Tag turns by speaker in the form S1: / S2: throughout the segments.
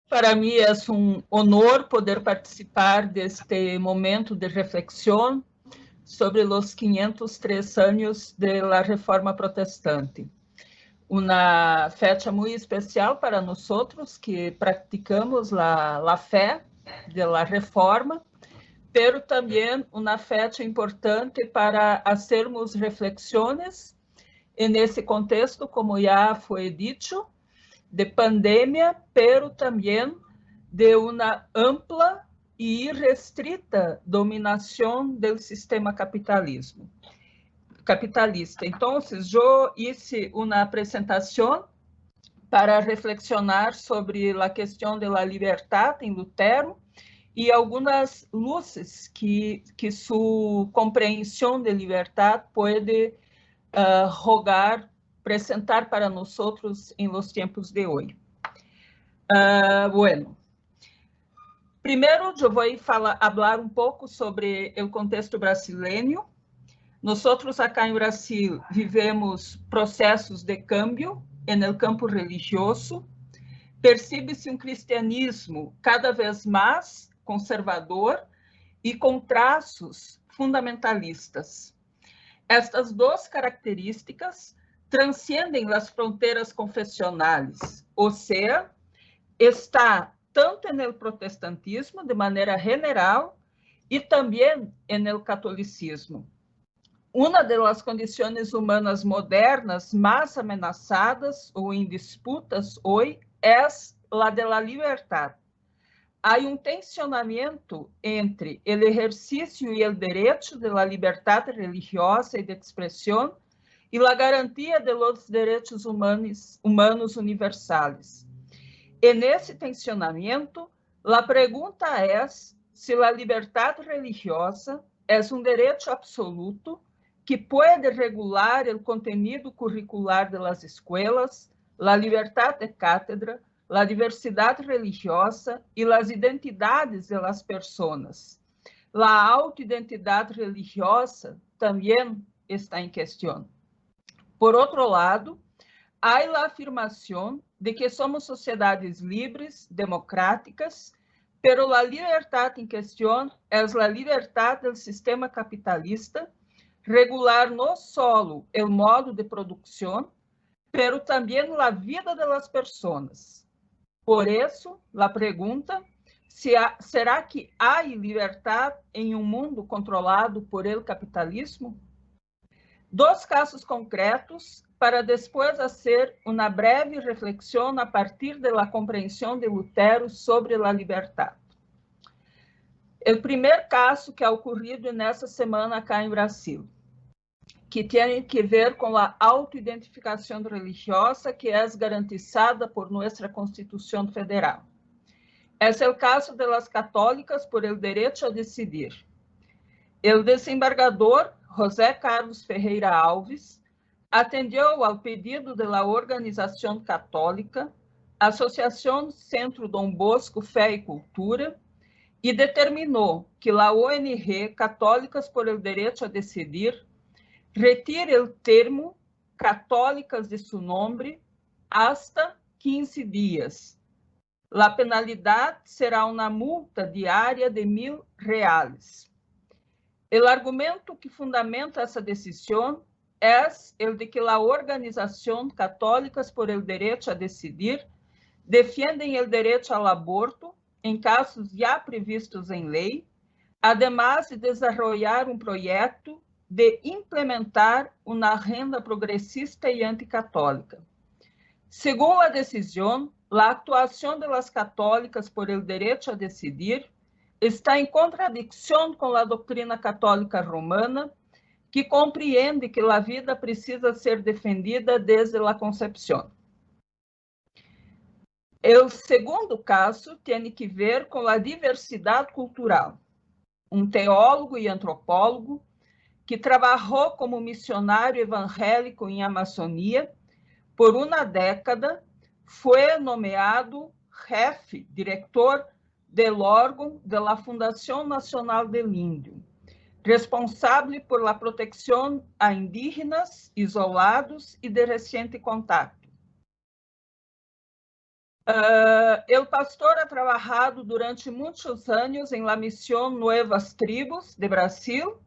S1: Para mí es un honor poder participar de este momento de reflexión sobre los 503 años de la Reforma Protestante. Uma fecha muito especial para nós que praticamos a fé da Reforma, pero também uma fecha importante para fazermos reflexões nesse contexto, como já foi dito, de pandemia, pero também de uma ampla e irrestrita dominação do sistema capitalista. Então, eu hice uma apresentação para reflexionar sobre a questão da liberdade em Lutero e algumas luzes que sua compreensão de liberdade pode apresentar para nós em los tempos de hoje. Bueno, primeiro eu vou falar um pouco sobre o contexto brasileiro. Nós, acá em Brasil, vivemos processos de câmbio no campo religioso. Percebe-se um cristianismo cada vez mais conservador e com traços fundamentalistas. Estas duas características transcendem as fronteiras confessionais, ou seja, está tanto no protestantismo, de maneira general, e também no catolicismo. Uma das condições humanas modernas mais ameaçadas ou em disputas hoje é a da liberdade. Há tensionamento entre o exercício e o direito da liberdade religiosa e de expressão e a garantia dos direitos humanos universais. E nesse tensionamento, a pergunta é se a liberdade religiosa é direito absoluto que pode regular o contenido curricular das escolas, a liberdade de cátedra, a diversidade religiosa e as identidades das pessoas. A autoidentidade religiosa também está em questão. Por outro lado, há a afirmação de que somos sociedades livres, democráticas, pero a liberdade em questão é a liberdade do sistema capitalista, regular no solo o modo de produção, pero também a vida das pessoas. Por isso, a pergunta, será que há liberdade em mundo controlado por el capitalismo? Dois casos concretos para depois fazer uma breve reflexão a partir da compreensão de Lutero sobre a liberdade. O primeiro caso que ha ocorrido nessa semana acá em Brasil, que tem que ver com a autoidentificação religiosa que é garantizada por nossa Constituição Federal. Esse é o caso das católicas por el direito a decidir. O desembargador José Carlos Ferreira Alves atendeu ao pedido da Organização Católica, Associação Centro Dom Bosco Fé e Cultura, e determinou que a ONG Católicas por el Direito a Decidir retire o termo católicas de seu nome hasta 15 dias. A penalidade será uma multa diária de R$1.000. O argumento que fundamenta essa decisão é o de que a Organização Católicas por el Direito a Decidir defendem o direito ao aborto em casos já previstos em lei, además de desenvolver projeto de implementar uma agenda progressista e anticatólica. Segundo a decisão, a atuação das católicas por el direito a decidir está em contradição com a doutrina católica romana, que compreende que a vida precisa ser defendida desde a concepção. O segundo caso tem que ver com a diversidade cultural. Um teólogo e antropólogo que trabalhou como missionário evangélico em Amazônia por uma década, foi nomeado jefe, diretor do órgão da Fundação Nacional del Índio, responsável por la proteção a indígenas isolados e de recente contato. El pastor ha trabajado durante muitos anos em la Misión Nuevas Tribos de Brasil,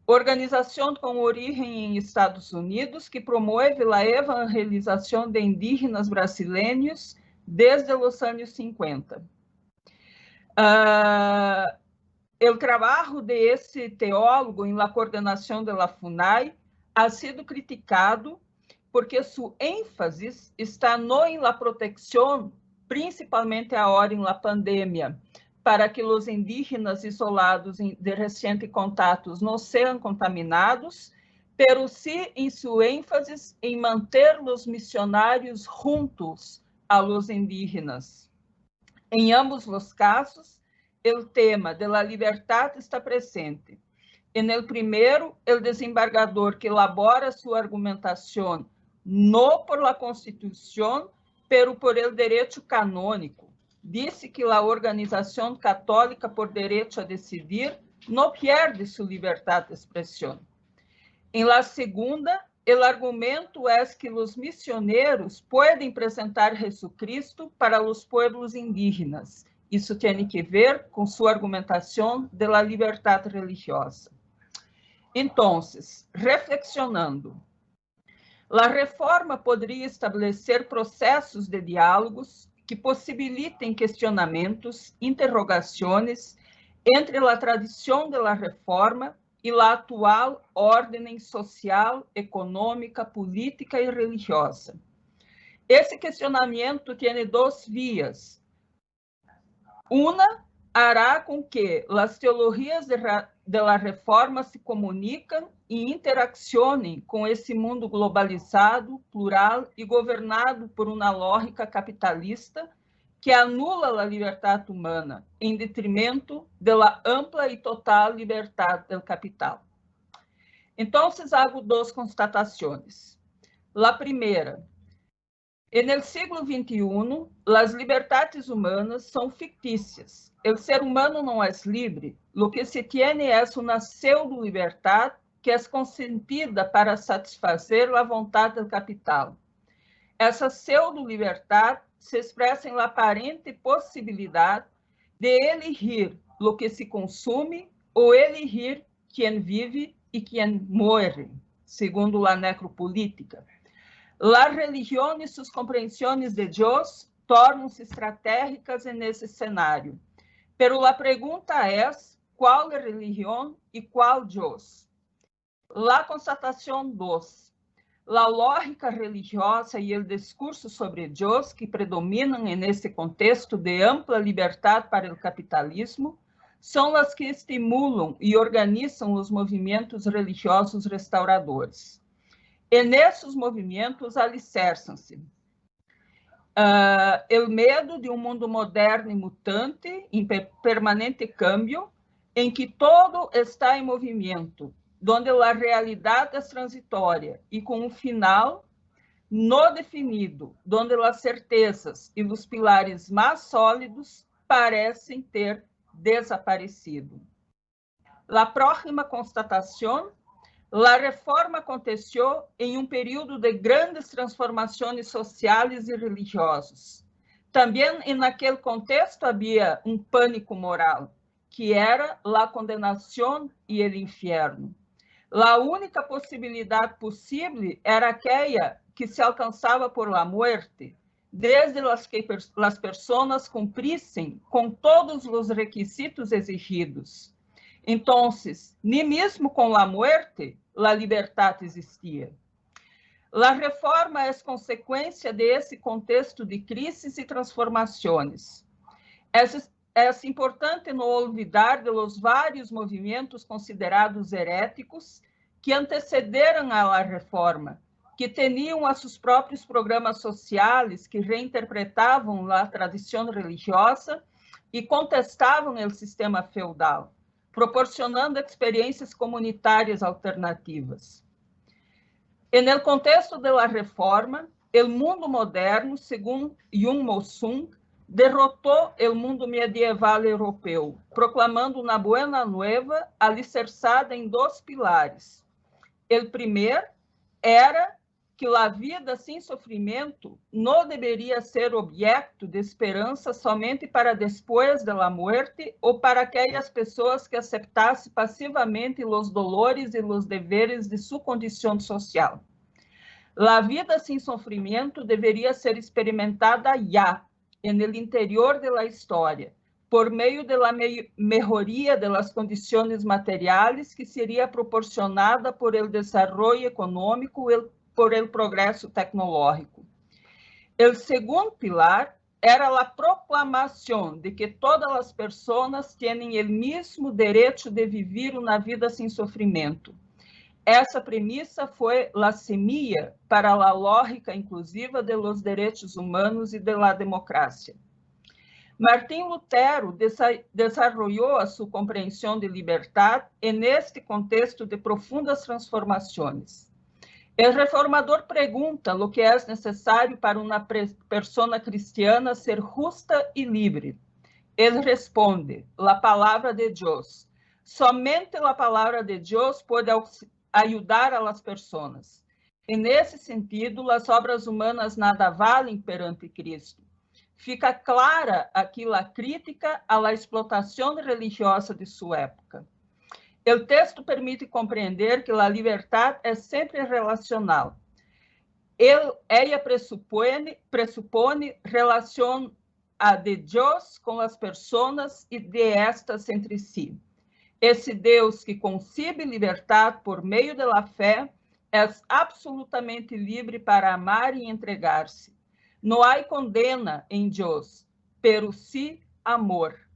S1: organização com origem em Estados Unidos que promove a evangelização de indígenas brasileiros desde os anos 50. O trabalho de esse teólogo em la coordenação de la FUNAI ha sido criticado porque su ênfase está no em la protecção, principalmente agora em la pandemia, para que os indígenas isolados de recente contatos não sejam contaminados, pero sim em sua ênfase em manter os missionários juntos a los indígenas. Em ambos os casos, o tema de la libertad está presente. En el primero, el desembargador que elabora sua argumentação no por la Constituição, pero por el derecho canônico. Disse que a organização católica por direito a decidir não perde sua liberdade de expressão. Em la segunda, o argumento é que os missioneiros podem apresentar Jesucristo para os pueblos indígenas. Isso tem que ver com sua argumentação de la liberdade religiosa. Então, reflexionando, a reforma poderia estabelecer processos de diálogos que possibilitem questionamentos, interrogações entre a tradição da reforma e a atual ordem social, econômica, política e religiosa. Esse questionamento tem duas vias. Uma hará com que as teologias da reforma se comuniquem e interaccionem com esse mundo globalizado, plural e governado por uma lógica capitalista que anula a liberdade humana em detrimento da ampla e total liberdade do capital. Então, hago duas constatações. A primeira, no século XXI, as liberdades humanas são fictícias. O ser humano não é livre. O que se tem é uma pseudo-liberdade que é consentida para satisfazer a vontade do capital. Essa pseudo-liberdade se expressa em aparente possibilidade de elegir o que se consome ou elegir quem vive e quem morre, segundo a necropolítica. A religião e suas compreensões de Deus tornam-se estratégicas nesse cenário. Pero a pergunta é, qual é a religião e qual Deus? A constatação 2. A lógica religiosa e o discurso sobre Deus que predominam nesse contexto de ampla liberdade para o capitalismo são as que estimulam e organizam os movimentos religiosos restauradores. E nesses movimentos alicerçam-se o medo de um mundo moderno e mutante, em permanente câmbio, em que todo está em movimento, onde a realidade é transitória e com um final no definido, onde as certezas e os pilares mais sólidos parecem ter desaparecido. A próxima constatação: a reforma aconteceu em um período de grandes transformações sociais e religiosas. Também, naquele contexto, havia um pânico moral, que era a condenação e o inferno. A única possibilidade possível era aquela que se alcançava por la muerte, desde que as pessoas cumprissem com todos os requisitos exigidos. Então, nem mesmo com a morte, a liberdade existia. A reforma é consequência desse contexto de crises e transformações. É importante não olvidar de los vários movimentos considerados heréticos que antecederam a reforma, que tinham a seus próprios programas sociais que reinterpretavam a tradição religiosa e contestavam o sistema feudal, proporcionando experiências comunitárias alternativas. E no contexto da reforma, o mundo moderno, segundo Jung Mossung, derrotou o mundo medieval europeu, proclamando uma Buena Nueva alicerçada em dois pilares. O primeiro era que a vida sem sofrimento não deveria ser objeto de esperança somente para depois da morte ou para aquelas pessoas que aceitassem passivamente os dolores e os deveres de sua condição social. A vida sem sofrimento deveria ser experimentada já, no interior da história, por meio da melhoria das condições materiais que seria proporcionada por el desenvolvimento econômico e por el progresso tecnológico. O segundo pilar era a proclamação de que todas as pessoas têm o mesmo direito de viver uma vida sem sofrimento. Essa premissa foi a semilla para a lógica inclusiva de los direitos humanos e de la democracia. Martim Lutero desenvolveu a sua compreensão de liberdade neste contexto de profundas transformações. O reformador pergunta o que é necessário para uma pessoa cristiana ser justa e livre. Ele responde, a palavra de Deus. Somente a palavra de Deus pode ajudar a las pessoas. E nesse sentido, as obras humanas nada valem perante Cristo. Fica clara aqui a crítica à explotação religiosa de sua época. O texto permite compreender que a liberdade é sempre relacional. Ela pressupõe relação de Deus com as pessoas e de estas entre si. Esse Deus que concibe liberdade por meio da fé é absolutamente livre para amar e entregar-se. Não há condena em Deus, pero sí amor.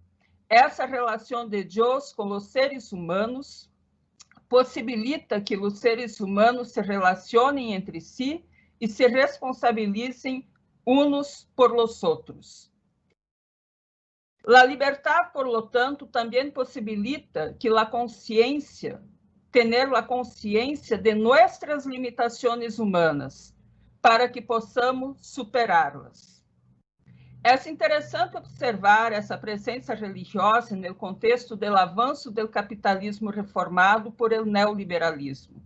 S1: Essa relação de Deus com os seres humanos possibilita que os seres humanos se relacionem entre si e se responsabilizem uns por los outros. A liberdade, por lo tanto, também possibilita que a consciência, tener a consciência de nossas limitações humanas, para que possamos superá-las. É interessante observar essa presença religiosa no contexto do avanço do capitalismo reformado por el neoliberalismo.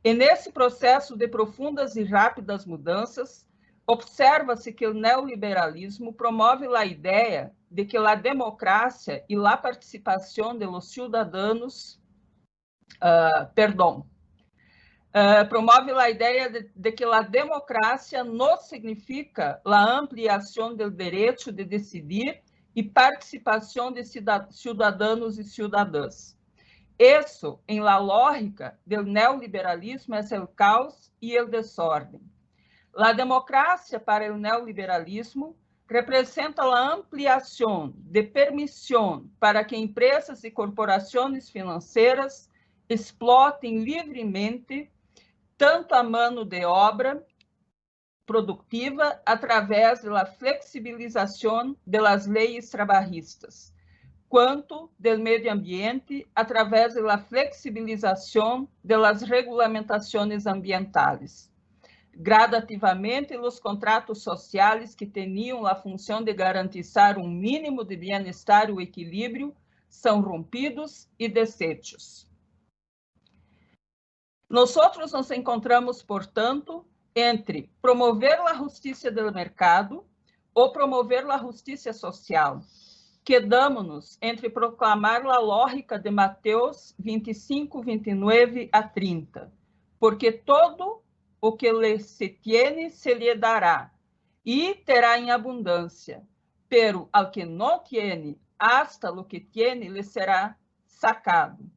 S1: E nesse processo de profundas e rápidas mudanças, observa-se que o neoliberalismo promove a ideia de que a democracia e a participação de los cidadãos, promove a ideia de que a democracia não significa a ampliação do direito de decidir e participação de cidadãos e cidadãs. Isso, em la lógica do neoliberalismo, é o caos e o desordem. A democracia para o neoliberalismo representa a ampliação de permissão para que empresas e corporações financeiras explotem livremente tanto a mão de obra produtiva através da flexibilização das leis trabalhistas, quanto do meio ambiente através da flexibilização das regulamentações ambientais. Gradativamente, os contratos sociais que tinham a função de garantizar um mínimo de bem-estar e equilíbrio são rompidos e desechos. Nós nos encontramos, portanto, entre promover a justiça do mercado ou promover a justiça social. Quedamos-nos entre proclamar a lógica de Mateus 25, 29 a 30, porque todo o que se tiene se lhe dará, e terá em abundância, pero ao que não tiene, hasta o que tiene lhe será sacado.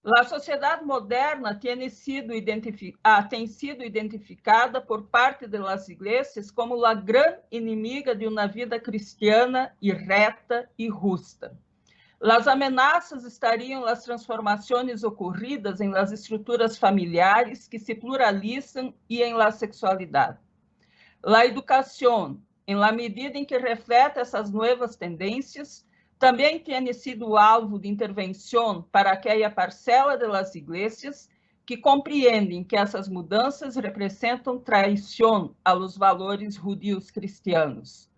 S1: A sociedade moderna tem sido identificada por parte das igrejas como a grande inimiga de uma vida cristiana e reta e justa. As ameaças estariam nas transformações ocorridas em las estruturas familiares que se pluralizam e em la sexualidade. A educação, em la medida em que reflete essas novas tendências, também tem sido alvo de intervenção para aquela parcela das igrejas que compreendem que essas mudanças representam traição aos valores judios cristianos.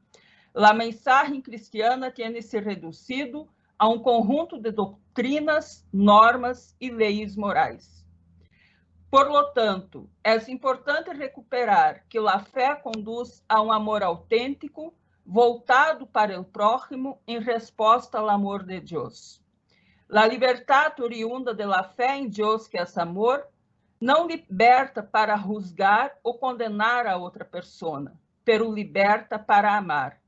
S1: A mensagem cristiana tem se reduzido a um conjunto de doutrinas, normas e leis morais. Por lo tanto, é importante recuperar que a fé conduz a um amor autêntico, voltado para o prójimo, em resposta ao amor de Deus. A liberdade oriunda de la fé em Deus, que é amor, não liberta para juzgar ou condenar a outra pessoa, pero liberta para amar.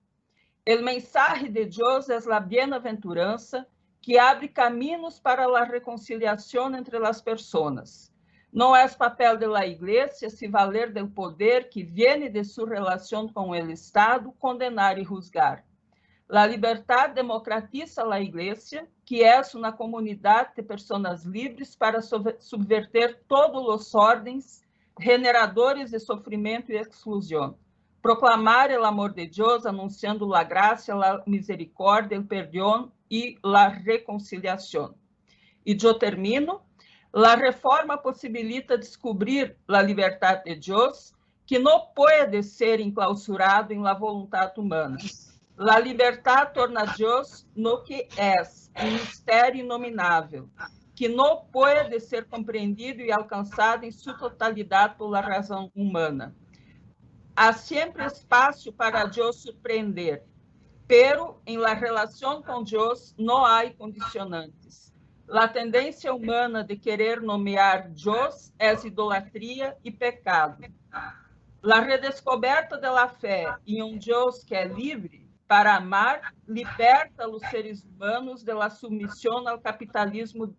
S1: O mensaje de Deus é a bienaventurança que abre caminhos para a reconciliação entre as pessoas. Não é papel de la Igreja se valer del poder que viene de sua relação com o Estado, condenar e juzgar. La liberdade democratiza a Igreja, que é uma comunidade de pessoas livres para subverter todos os ordens generadores de sofrimento e exclusão. Proclamar o amor de Deus, anunciando a graça, a misericórdia, o perdão e a reconciliação. E eu termino. A reforma possibilita descobrir a liberdade de Deus, que não pode ser enclausurado em la voluntade humana. A liberdade torna Deus no que é, um mistério inominável, que não pode ser compreendido e alcançado em sua totalidade por la razão humana. Há sempre espaço para Deus surpreender, pero em la relação com Deus não há condicionantes. A tendência humana de querer nomear Deus é idolatria e pecado. A redescoberta da fé em um Deus que é livre para amar liberta os seres humanos da submissão ao capitalismo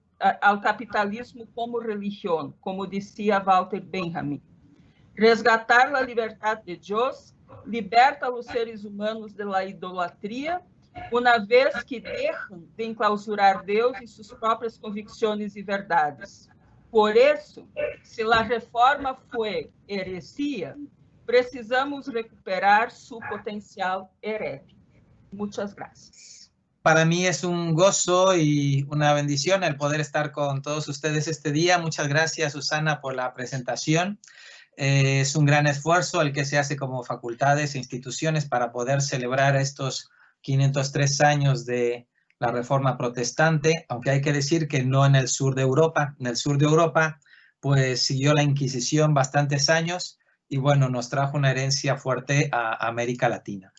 S1: como religião, como dizia Walter Benjamin. Resgatar a liberdade de Deus liberta os seres humanos da idolatria, uma vez que deixam de enclausurar Deus em suas próprias convicções e verdades. Por isso, se a reforma foi heresia, precisamos recuperar seu potencial herético. Muchas gracias.
S2: Para mí es un gozo y una bendición el poder estar con todos ustedes este día. Muchas gracias, Susana, por la presentación. Es un gran esfuerzo el que se hace como facultades e instituciones para poder celebrar estos 503 años de la Reforma Protestante, aunque hay que decir que no en el sur de Europa. En el sur de Europa, pues siguió la Inquisición bastantes años y, bueno, nos trajo una herencia fuerte a América Latina.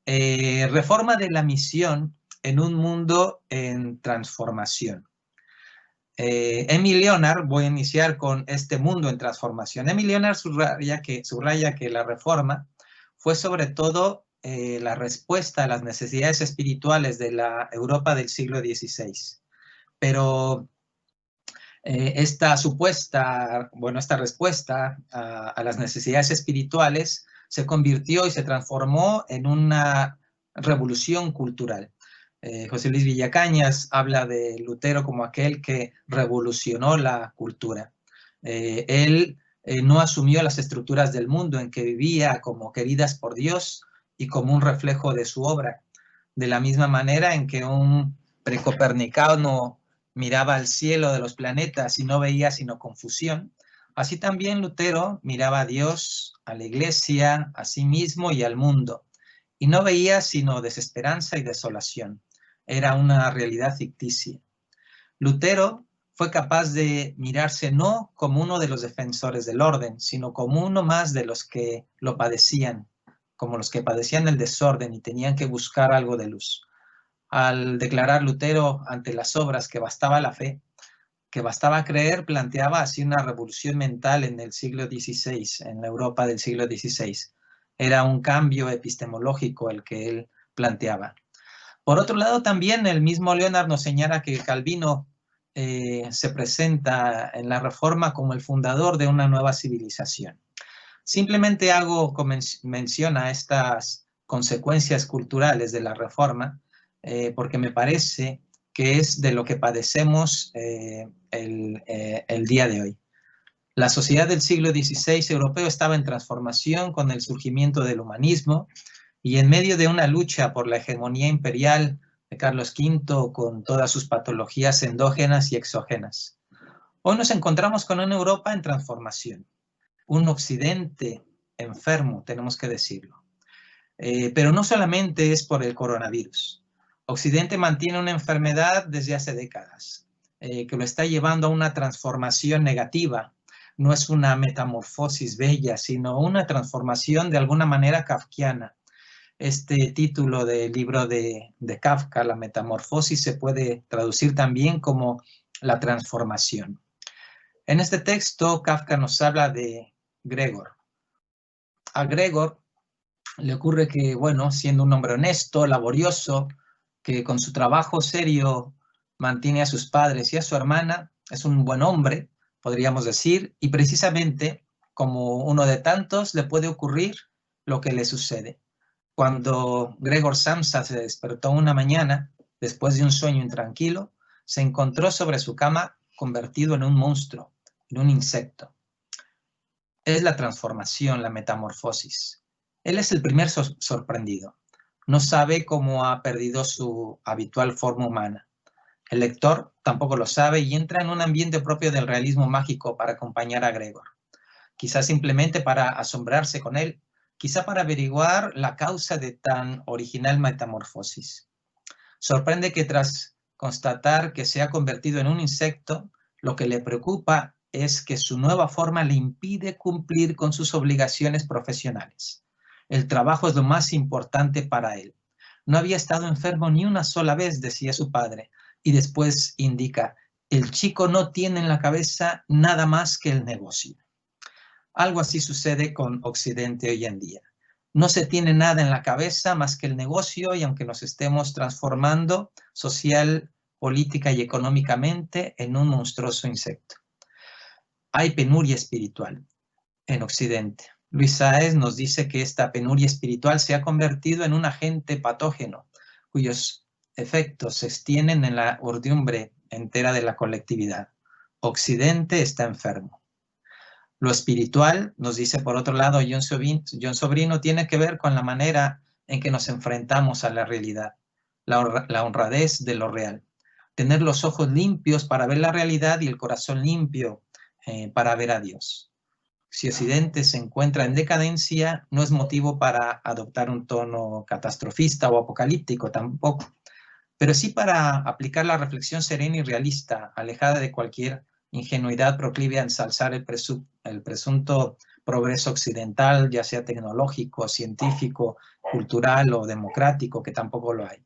S2: Reforma de la misión en un mundo en transformación. Émile Leonard, voy a iniciar con este mundo en transformación. Émile Leonard subraya que la reforma fue sobre todo la respuesta a las necesidades espirituales de la Europa del siglo XVI. Pero esta respuesta a las necesidades espirituales se convirtió y se transformó en una revolución cultural. José Luis Villacañas habla de Lutero como aquel que revolucionó la cultura. Él no asumió las estructuras del mundo en que vivía como queridas por Dios y como un reflejo de su obra. De la misma manera en que un precopernicano miraba al cielo de los planetas y no veía sino confusión, así también Lutero miraba a Dios, a la Iglesia, a sí mismo y al mundo, y no veía sino desesperanza y desolación. Era una realidad ficticia. Lutero fue capaz de mirarse no como uno de los defensores del orden, sino como uno más de los que lo padecían, como los que padecían el desorden y tenían que buscar algo de luz. Al declarar Lutero ante las obras que bastaba la fe, que bastaba creer, planteaba así una revolución mental en el siglo XVI, en la Europa del siglo XVI. Era un cambio epistemológico el que él planteaba. Por otro lado, también el mismo Leonard nos señala que Calvino se presenta en la Reforma como el fundador de una nueva civilización. Simplemente hago mención a estas consecuencias culturales de la Reforma porque me parece que es de lo que padecemos el día de hoy. La sociedad del siglo XVI europeo estaba en transformación con el surgimiento del humanismo y en medio de una lucha por la hegemonía imperial de Carlos V con todas sus patologías endógenas y exógenas. Hoy nos encontramos con una Europa en transformación, un occidente enfermo, tenemos que decirlo. Pero no solamente es por el coronavirus. Occidente mantiene una enfermedad desde hace décadas, que lo está llevando a una transformación negativa, no es una metamorfosis bella, sino una transformación de alguna manera kafkiana. Este título del libro de Kafka, La Metamorfosis, se puede traducir también como la transformación. En este texto, Kafka nos habla de Gregor. A Gregor le ocurre que, bueno, siendo un hombre honesto, laborioso, que con su trabajo serio mantiene a sus padres y a su hermana, es un buen hombre, podríamos decir, y precisamente, como uno de tantos, le puede ocurrir lo que le sucede. Cuando Gregor Samsa se despertó una mañana, después de un sueño intranquilo, se encontró sobre su cama convertido en un monstruo, en un insecto. Es la transformación, la metamorfosis. Él es el primer sorprendido. No sabe cómo ha perdido su habitual forma humana. El lector tampoco lo sabe y entra en un ambiente propio del realismo mágico para acompañar a Gregor. Quizás simplemente para asombrarse con él, quizá para averiguar la causa de tan original metamorfosis. Sorprende que tras constatar que se ha convertido en un insecto, lo que le preocupa es que su nueva forma le impide cumplir con sus obligaciones profesionales. El trabajo es lo más importante para él. No había estado enfermo ni una sola vez, decía su padre, y después indica, el chico no tiene en la cabeza nada más que el negocio. Algo así sucede con Occidente hoy en día. No se tiene nada en la cabeza más que el negocio y aunque nos estemos transformando social, política y económicamente en un monstruoso insecto. Hay penuria espiritual en Occidente. Luis Sáez nos dice que esta penuria espiritual se ha convertido en un agente patógeno cuyos efectos se extienden en la urdimbre entera de la colectividad. Occidente está enfermo. Lo espiritual, nos dice por otro lado John Sobrino, tiene que ver con la manera en que nos enfrentamos a la realidad, la honradez de lo real. Tener los ojos limpios para ver la realidad y el corazón limpio para ver a Dios. Si Occidente se encuentra en decadencia, no es motivo para adoptar un tono catastrofista o apocalíptico tampoco, pero sí para aplicar la reflexión serena y realista, alejada de cualquier ingenuidad proclive a ensalzar el presunto progreso occidental, ya sea tecnológico, científico, cultural o democrático, que tampoco lo hay,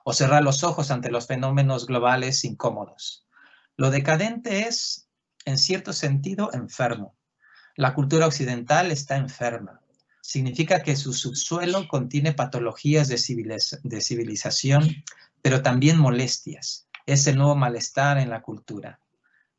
S2: o cerrar los ojos ante los fenómenos globales incómodos. Lo decadente es, en cierto sentido, enfermo. La cultura occidental está enferma. Significa que su subsuelo contiene patologías de civilización, pero también molestias. Es el nuevo malestar en la cultura.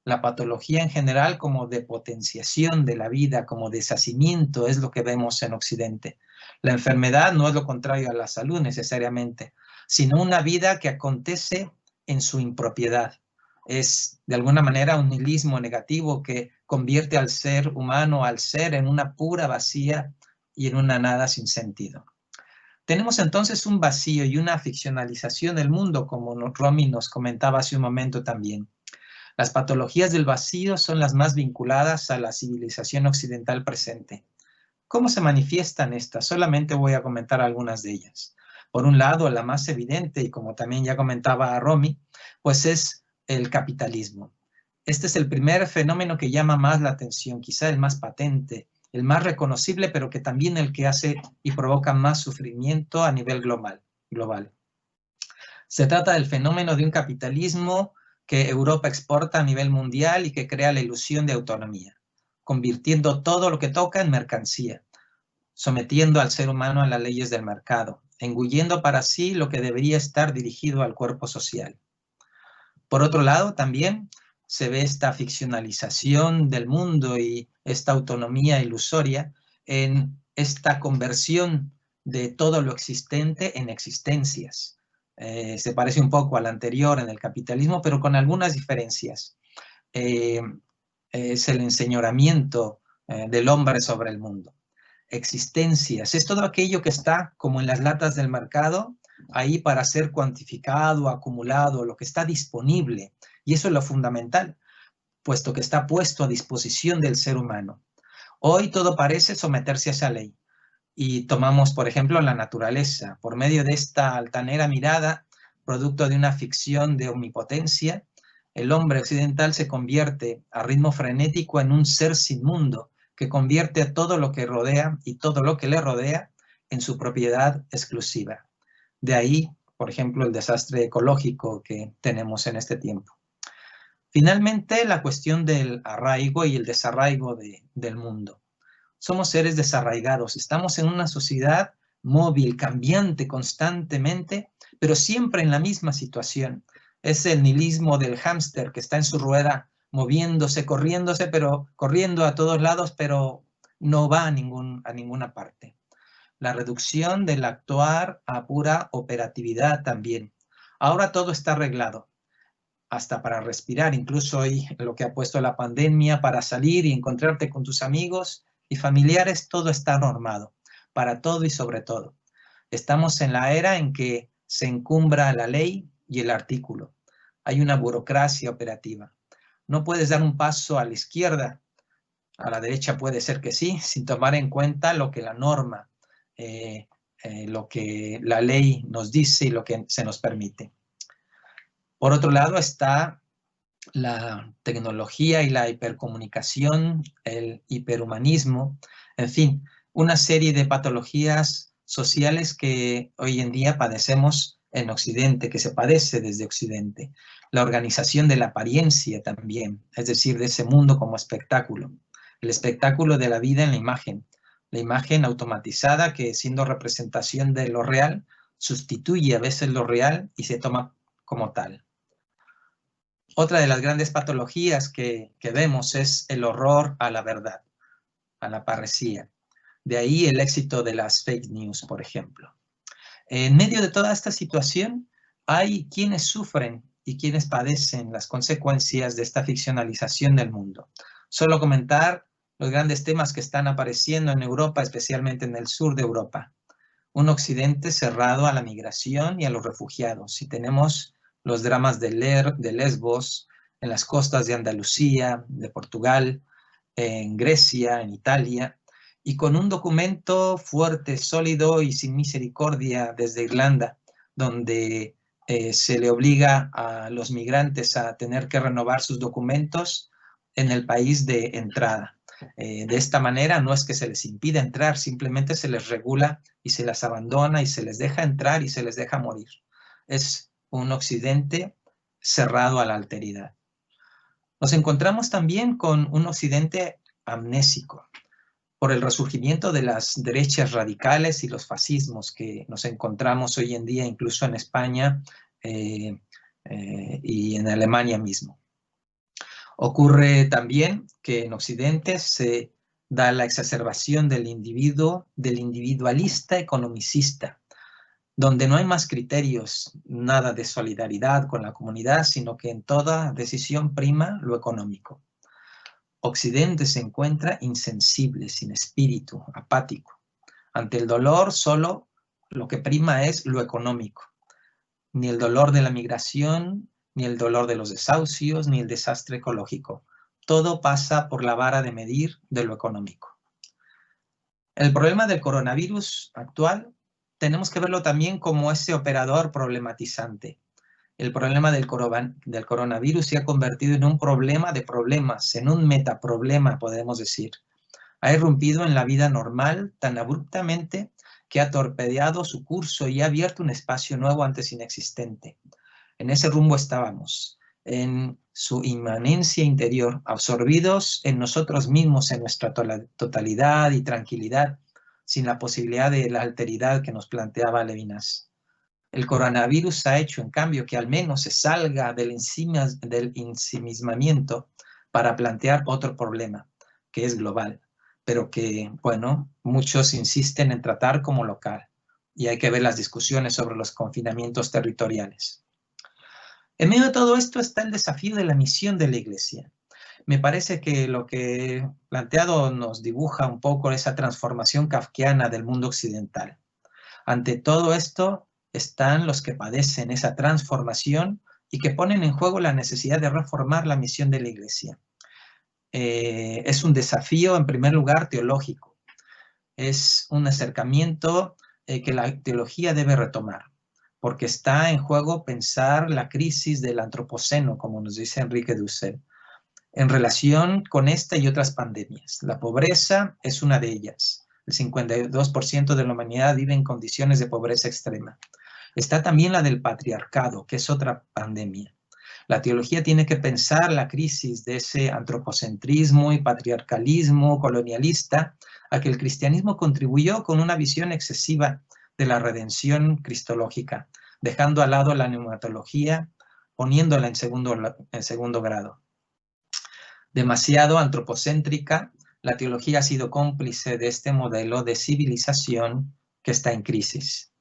S2: La patología en general como depotenciación de la vida, como deshacimiento, es lo que vemos en Occidente. La enfermedad no es lo contrario a la salud necesariamente, sino una vida que acontece en su impropiedad. Es de alguna manera un nihilismo negativo que convierte al ser humano, al ser, en una pura vacía y en una nada sin sentido. Tenemos entonces un vacío y una ficcionalización del mundo, como Romy nos comentaba hace un momento también. Las patologías del vacío son las más vinculadas a la civilización occidental presente. ¿Cómo se manifiestan estas? Solamente voy a comentar algunas de ellas. Por un lado, la más evidente, y como también ya comentaba Romy, pues es el capitalismo. Este es el primer fenómeno que llama más la atención, quizá el más patente, el más reconocible, pero que también el que hace y provoca más sufrimiento a nivel global. Se trata del fenómeno de un capitalismo que Europa exporta a nivel mundial y que crea la ilusión de autonomía, convirtiendo todo lo que toca en mercancía, sometiendo al ser humano a las leyes del mercado, engullendo para sí lo que debería estar dirigido al cuerpo social. Por otro lado, también se ve esta ficcionalización del mundo y esta autonomía ilusoria en esta conversión de todo lo existente en existencias. Se parece un poco al anterior en el capitalismo, pero con algunas diferencias. Es el enseñoramiento del hombre sobre el mundo. Existencias, es todo aquello que está como en las latas del mercado, ahí para ser cuantificado, acumulado, lo que está disponible. Y eso es lo fundamental, puesto que está puesto a disposición del ser humano. Hoy todo parece someterse a esa ley. Y tomamos, por ejemplo, la naturaleza. Por medio de esta altanera mirada, producto de una ficción de omnipotencia, el hombre occidental se convierte a ritmo frenético en un ser sin mundo, que convierte a todo lo que rodea y todo lo que le rodea en su propiedad exclusiva. De ahí, por ejemplo, el desastre ecológico que tenemos en este tiempo. Finalmente, la cuestión del arraigo y el desarraigo del mundo. Somos seres desarraigados, estamos en una sociedad móvil, cambiante constantemente, pero siempre en la misma situación. Es el nihilismo del hámster que está en su rueda, moviéndose, corriendo a todos lados, pero no va a ninguna parte. La reducción del actuar a pura operatividad también. Ahora todo está arreglado, hasta para respirar, incluso hoy lo que ha puesto la pandemia, para salir y encontrarte con tus amigos y familiares, todo está normado, para todo y sobre todo. Estamos en la era en que se encumbra la ley y el artículo. Hay una burocracia operativa. No puedes dar un paso a la izquierda, a la derecha puede ser que sí, sin tomar en cuenta lo que la norma, lo que la ley nos dice y lo que se nos permite. Por otro lado está la tecnología y la hipercomunicación, el hiperhumanismo, en fin, una serie de patologías sociales que hoy en día padecemos en Occidente, que se padece desde Occidente. La organización de la apariencia también, es decir, de ese mundo como espectáculo. El espectáculo de la vida en la imagen automatizada que, siendo representación de lo real, sustituye a veces lo real y se toma como tal. Otra de las grandes patologías que vemos es el horror a la verdad, a la parresía. De ahí el éxito de las fake news, por ejemplo. En medio de toda esta situación, hay quienes sufren y quienes padecen las consecuencias de esta ficcionalización del mundo. Solo comentar los grandes temas que están apareciendo en Europa, especialmente en el sur de Europa. Un occidente cerrado a la migración y a los refugiados. Y tenemos los dramas de Lesbos, en las costas de Andalucía, de Portugal, en Grecia, en Italia, y con un documento fuerte, sólido y sin misericordia desde Irlanda, donde se le obliga a los migrantes a tener que renovar sus documentos en el país de entrada. De esta manera no es que se les impida entrar, simplemente se les regula y se las abandona y se les deja entrar y se les deja morir. Es un occidente cerrado a la alteridad. Nos encontramos también con un occidente amnésico por el resurgimiento de las derechas radicales y los fascismos que nos encontramos hoy en día incluso en España y en Alemania mismo. Ocurre también que en Occidente se da la exacerbación del individuo, del individualista economicista, donde no hay más criterios, nada de solidaridad con la comunidad, sino que en toda decisión prima lo económico. Occidente se encuentra insensible, sin espíritu, apático. Ante el dolor solo lo que prima es lo económico. Ni el dolor de la migración, ni el dolor de los desahucios, ni el desastre ecológico. Todo pasa por la vara de medir de lo económico. El problema del coronavirus actual tenemos que verlo también como ese operador problematizante. El problema del coronavirus se ha convertido en un problema de problemas, en un metaproblema, podemos decir. Ha irrumpido en la vida normal tan abruptamente que ha torpedeado su curso y ha abierto un espacio nuevo antes inexistente. En ese rumbo estábamos, en su inmanencia interior, absorbidos en nosotros mismos, en nuestra totalidad y tranquilidad, sin la posibilidad de la alteridad que nos planteaba Levinas. El coronavirus ha hecho, en cambio, que al menos se salga del ensimismamiento para plantear otro problema, que es global, pero que, bueno, muchos insisten en tratar como local. Y hay que ver las discusiones sobre los confinamientos territoriales. En medio de todo esto está el desafío de la misión de la Iglesia. Me parece que lo que he planteado nos dibuja un poco esa transformación kafkiana del mundo occidental. Ante todo esto están los que padecen esa transformación y que ponen en juego la necesidad de reformar la misión de la Iglesia. Es un desafío, en primer lugar, teológico. Es un acercamiento que la teología debe retomar, porque está en juego pensar la crisis del antropoceno, como nos dice Enrique Dussel, en relación con esta y otras pandemias. La pobreza es una de ellas. El 52% de la humanidad vive en condiciones de pobreza extrema. Está también la del patriarcado, que es otra pandemia. La teología tiene que pensar la crisis de ese antropocentrismo y patriarcalismo colonialista a que el cristianismo contribuyó con una visión excesiva de la redención cristológica, dejando al lado la neumatología, poniéndola en segundo grado. Demasiado antropocéntrica, la teología ha sido cómplice de este modelo de civilización que está en crisis.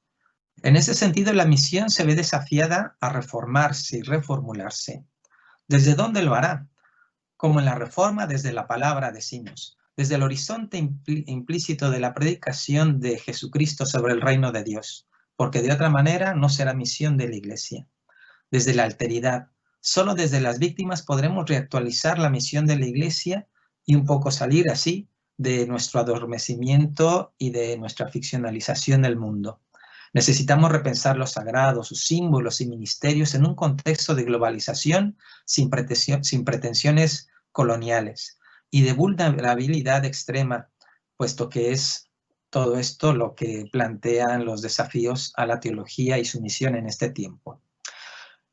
S2: En ese sentido, la misión se ve desafiada a reformarse y reformularse. ¿Desde dónde lo hará? Como en la reforma, desde la palabra, decimos, desde el horizonte implícito de la predicación de Jesucristo sobre el reino de Dios, porque de otra manera no será misión de la Iglesia. Desde la alteridad, solo desde las víctimas podremos reactualizar la misión de la Iglesia y un poco salir así de nuestro adormecimiento y de nuestra ficcionalización del mundo. Necesitamos repensar lo sagrado, sus símbolos y ministerios en un contexto de globalización sin pretensiones coloniales y de vulnerabilidad extrema, puesto que es todo esto lo que plantean los desafíos a la teología y su misión en este tiempo.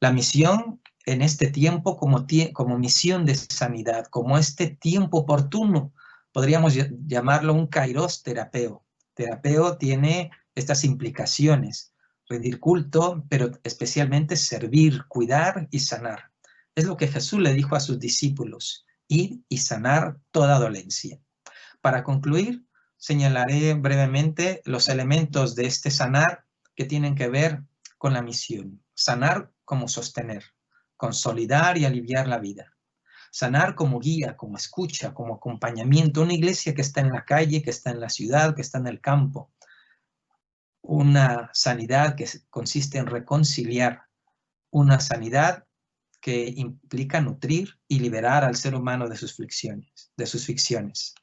S2: La misión en este tiempo como misión de sanidad, como este tiempo oportuno, podríamos llamarlo un kairos terapeo. Terapeo tiene estas implicaciones, rendir culto, pero especialmente servir, cuidar y sanar. Es lo que Jesús le dijo a sus discípulos, ir y sanar toda dolencia. Para concluir, señalaré brevemente los elementos de este sanar que tienen que ver con la misión. Sanar como sostener, consolidar y aliviar la vida. Sanar como guía, como escucha, como acompañamiento. Una iglesia que está en la calle, que está en la ciudad, que está en el campo. Una sanidad que consiste en reconciliar, una sanidad que implica nutrir y liberar al ser humano de sus ficciones.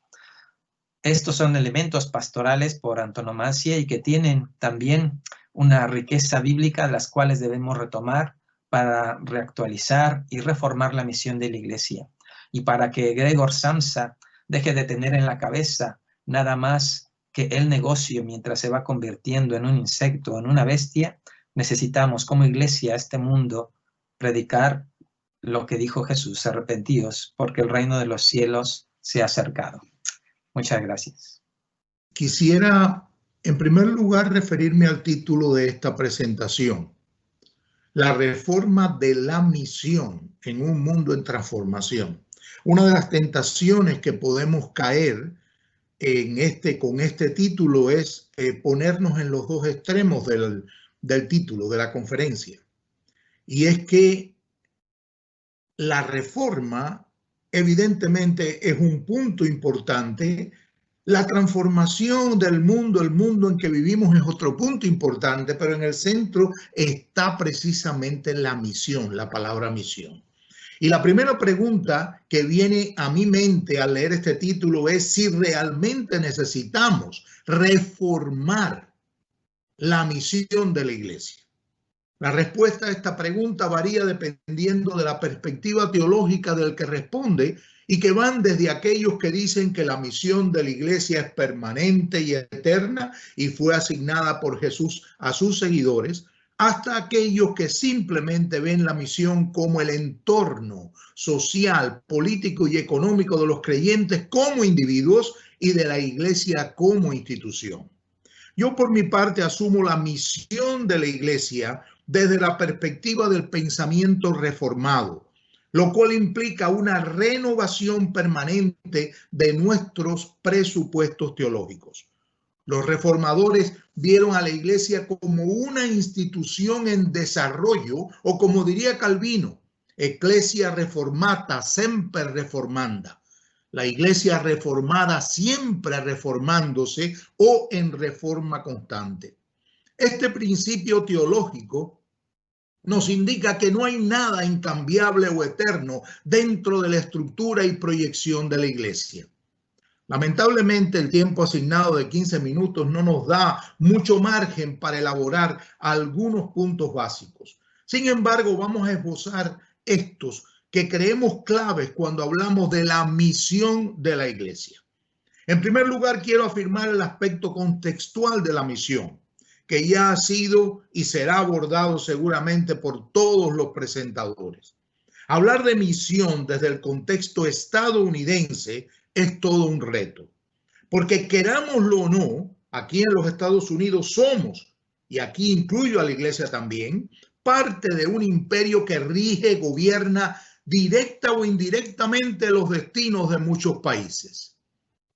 S2: Estos son elementos pastorales por antonomasia y que tienen también una riqueza bíblica de las cuales debemos retomar para reactualizar y reformar la misión de la Iglesia. Y para que Gregor Samsa deje de tener en la cabeza nada más que el negocio mientras se va convirtiendo en un insecto, en una bestia, necesitamos como Iglesia a este mundo predicar lo que dijo Jesús: arrepentíos, porque el reino de los cielos se ha acercado. Muchas gracias.
S3: Quisiera, en primer lugar, referirme al título de esta presentación: La reforma de la misión en un mundo en transformación. Una de las tentaciones que podemos caer con este título es ponernos en los dos extremos del título de la conferencia. Y es que la reforma evidentemente es un punto importante. La transformación del mundo, el mundo en que vivimos, es otro punto importante, pero en el centro está precisamente la misión, la palabra misión. Y la primera pregunta que viene a mi mente al leer este título es si realmente necesitamos reformar la misión de la Iglesia. La respuesta a esta pregunta varía dependiendo de la perspectiva teológica del que responde, y que van desde aquellos que dicen que la misión de la Iglesia es permanente y eterna y fue asignada por Jesús a sus seguidores, hasta aquellos que simplemente ven la misión como el entorno social, político y económico de los creyentes como individuos y de la Iglesia como institución. Yo, por mi parte, asumo la misión de la Iglesia desde la perspectiva del pensamiento reformado, lo cual implica una renovación permanente de nuestros presupuestos teológicos. Los reformadores vieron a la Iglesia como una institución en desarrollo, o como diría Calvino, Ecclesia reformata semper reformanda. La Iglesia reformada siempre reformándose o en reforma constante. Este principio teológico nos indica que no hay nada incambiable o eterno dentro de la estructura y proyección de la Iglesia. Lamentablemente, el tiempo asignado de 15 minutos no nos da mucho margen para elaborar algunos puntos básicos. Sin embargo, vamos a esbozar estos que creemos claves cuando hablamos de la misión de la Iglesia. En primer lugar, quiero afirmar el aspecto contextual de la misión, que ya ha sido y será abordado seguramente por todos los presentadores. Hablar de misión desde el contexto estadounidense es todo un reto, porque querámoslo o no, aquí en los Estados Unidos somos, y aquí incluyo a la Iglesia también, parte de un imperio que rige, gobierna directa o indirectamente los destinos de muchos países.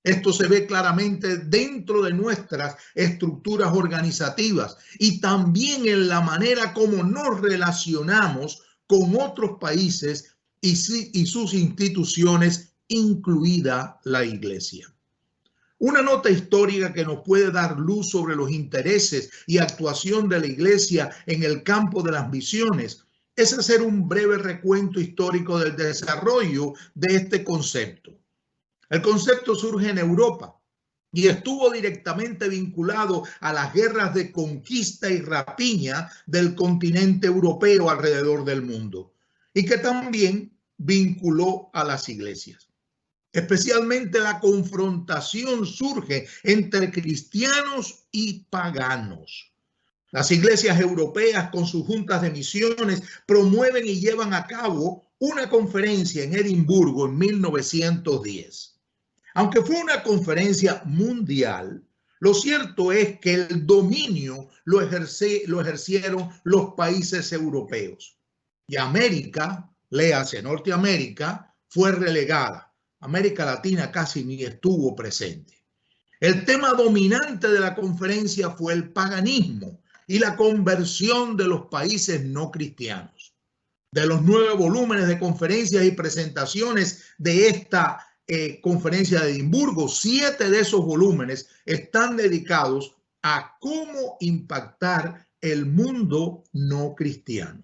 S3: Esto se ve claramente dentro de nuestras estructuras organizativas y también en la manera como nos relacionamos con otros países y sus instituciones, incluida la Iglesia. Una nota histórica que nos puede dar luz sobre los intereses y actuación de la Iglesia en el campo de las misiones es hacer un breve recuento histórico del desarrollo de este concepto. El concepto surge en Europa y estuvo directamente vinculado a las guerras de conquista y rapiña del continente europeo alrededor del mundo, y que también vinculó a las iglesias. Especialmente la confrontación surge entre cristianos y paganos. Las iglesias europeas, con sus juntas de misiones, promueven y llevan a cabo una conferencia en Edimburgo en 1910. Aunque fue una conferencia mundial, lo cierto es que el dominio lo ejercieron los países europeos. Y América, léase Norteamérica, fue relegada. América Latina casi ni estuvo presente. El tema dominante de la conferencia fue el paganismo y la conversión de los países no cristianos. De los 9 volúmenes de conferencias y presentaciones de esta conferencia de Edimburgo, 7 de esos volúmenes están dedicados a cómo impactar el mundo no cristiano.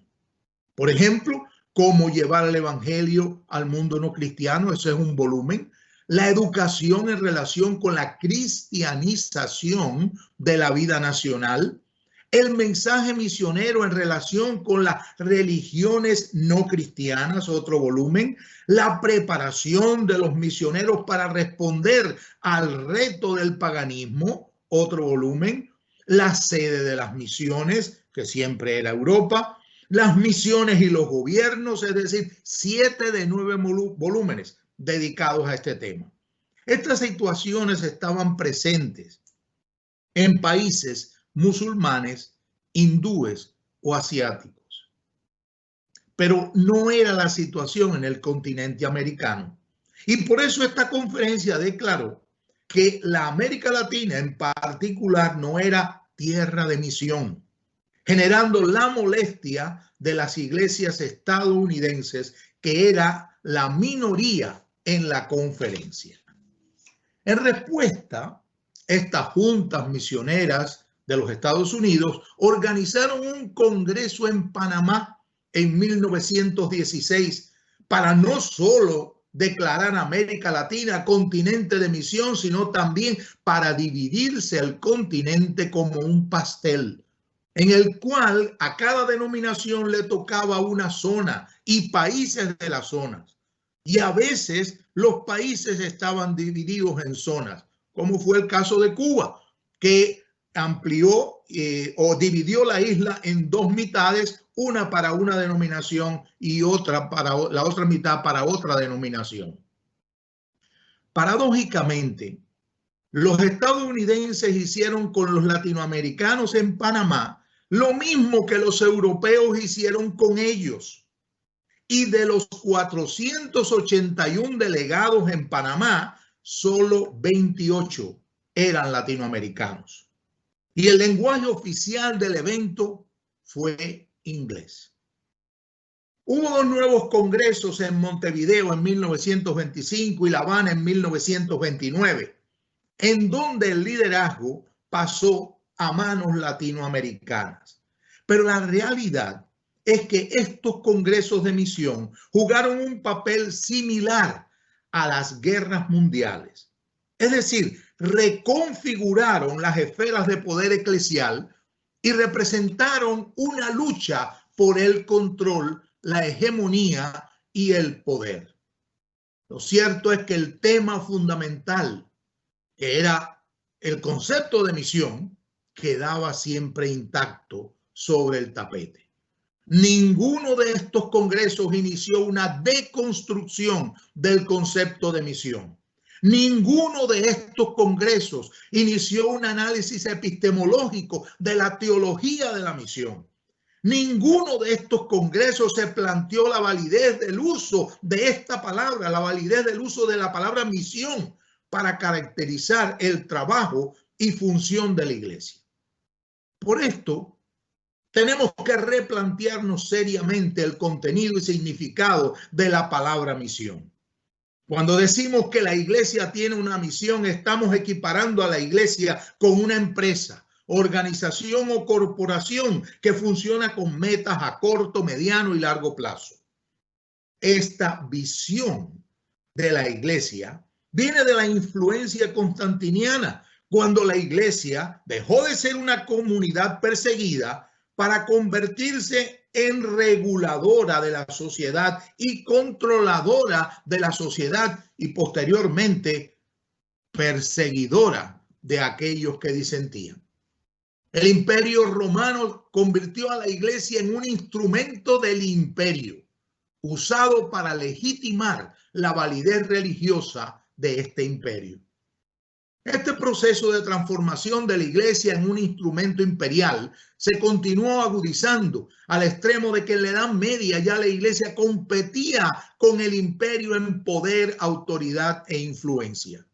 S3: Por ejemplo, cómo llevar el evangelio al mundo no cristiano, ese es un volumen. La educación en relación con la cristianización de la vida nacional. El mensaje misionero en relación con las religiones no cristianas, otro volumen. La preparación de los misioneros para responder al reto del paganismo, otro volumen. La sede de las misiones, que siempre era Europa. Las misiones y los gobiernos, es decir, 7 de 9 volúmenes dedicados a este tema. Estas situaciones estaban presentes en países musulmanes, hindúes o asiáticos. Pero no era la situación en el continente americano. Y por eso esta conferencia declaró que la América Latina en particular no era tierra de misión, generando la molestia de las iglesias estadounidenses, que era la minoría en la conferencia. En respuesta, estas juntas misioneras de los Estados Unidos organizaron un congreso en Panamá en 1916 para no solo declarar a América Latina continente de misión, sino también para dividirse el continente como un pastel, en el cual a cada denominación le tocaba una zona y países de las zonas. Y a veces los países estaban divididos en zonas, como fue el caso de Cuba, que amplió o dividió la isla en 2 mitades, una para una denominación y otra para la otra mitad para otra denominación. Paradójicamente, los estadounidenses hicieron con los latinoamericanos en Panamá lo mismo que los europeos hicieron con ellos. Y de los 481 delegados en Panamá, solo 28 eran latinoamericanos. Y el lenguaje oficial del evento fue inglés. Hubo 2 nuevos congresos en Montevideo en 1925 y La Habana en 1929, en donde el liderazgo pasó a manos latinoamericanas. Pero la realidad es que estos congresos de misión jugaron un papel similar a las guerras mundiales. Es decir, reconfiguraron las esferas de poder eclesial y representaron una lucha por el control, la hegemonía y el poder. Lo cierto es que el tema fundamental, que era el concepto de misión, quedaba siempre intacto sobre el tapete. Ninguno de estos congresos inició una deconstrucción del concepto de misión. Ninguno de estos congresos inició un análisis epistemológico de la teología de la misión. Ninguno de estos congresos se planteó la validez del uso de esta palabra, la validez del uso de la palabra misión para caracterizar el trabajo y función de la iglesia. Por esto, tenemos que replantearnos seriamente el contenido y significado de la palabra misión. Cuando decimos que la iglesia tiene una misión, estamos equiparando a la iglesia con una empresa, organización o corporación que funciona con metas a corto, mediano y largo plazo. Esta visión de la iglesia viene de la influencia constantiniana, cuando la iglesia dejó de ser una comunidad perseguida para convertirse en reguladora de la sociedad y controladora de la sociedad y posteriormente perseguidora de aquellos que disentían. El Imperio Romano convirtió a la iglesia en un instrumento del imperio, usado para legitimar la validez religiosa de este imperio. Este proceso de transformación de la iglesia en un instrumento imperial se continuó agudizando al extremo de que en la Edad Media ya la iglesia competía con el imperio en poder, autoridad e influencia.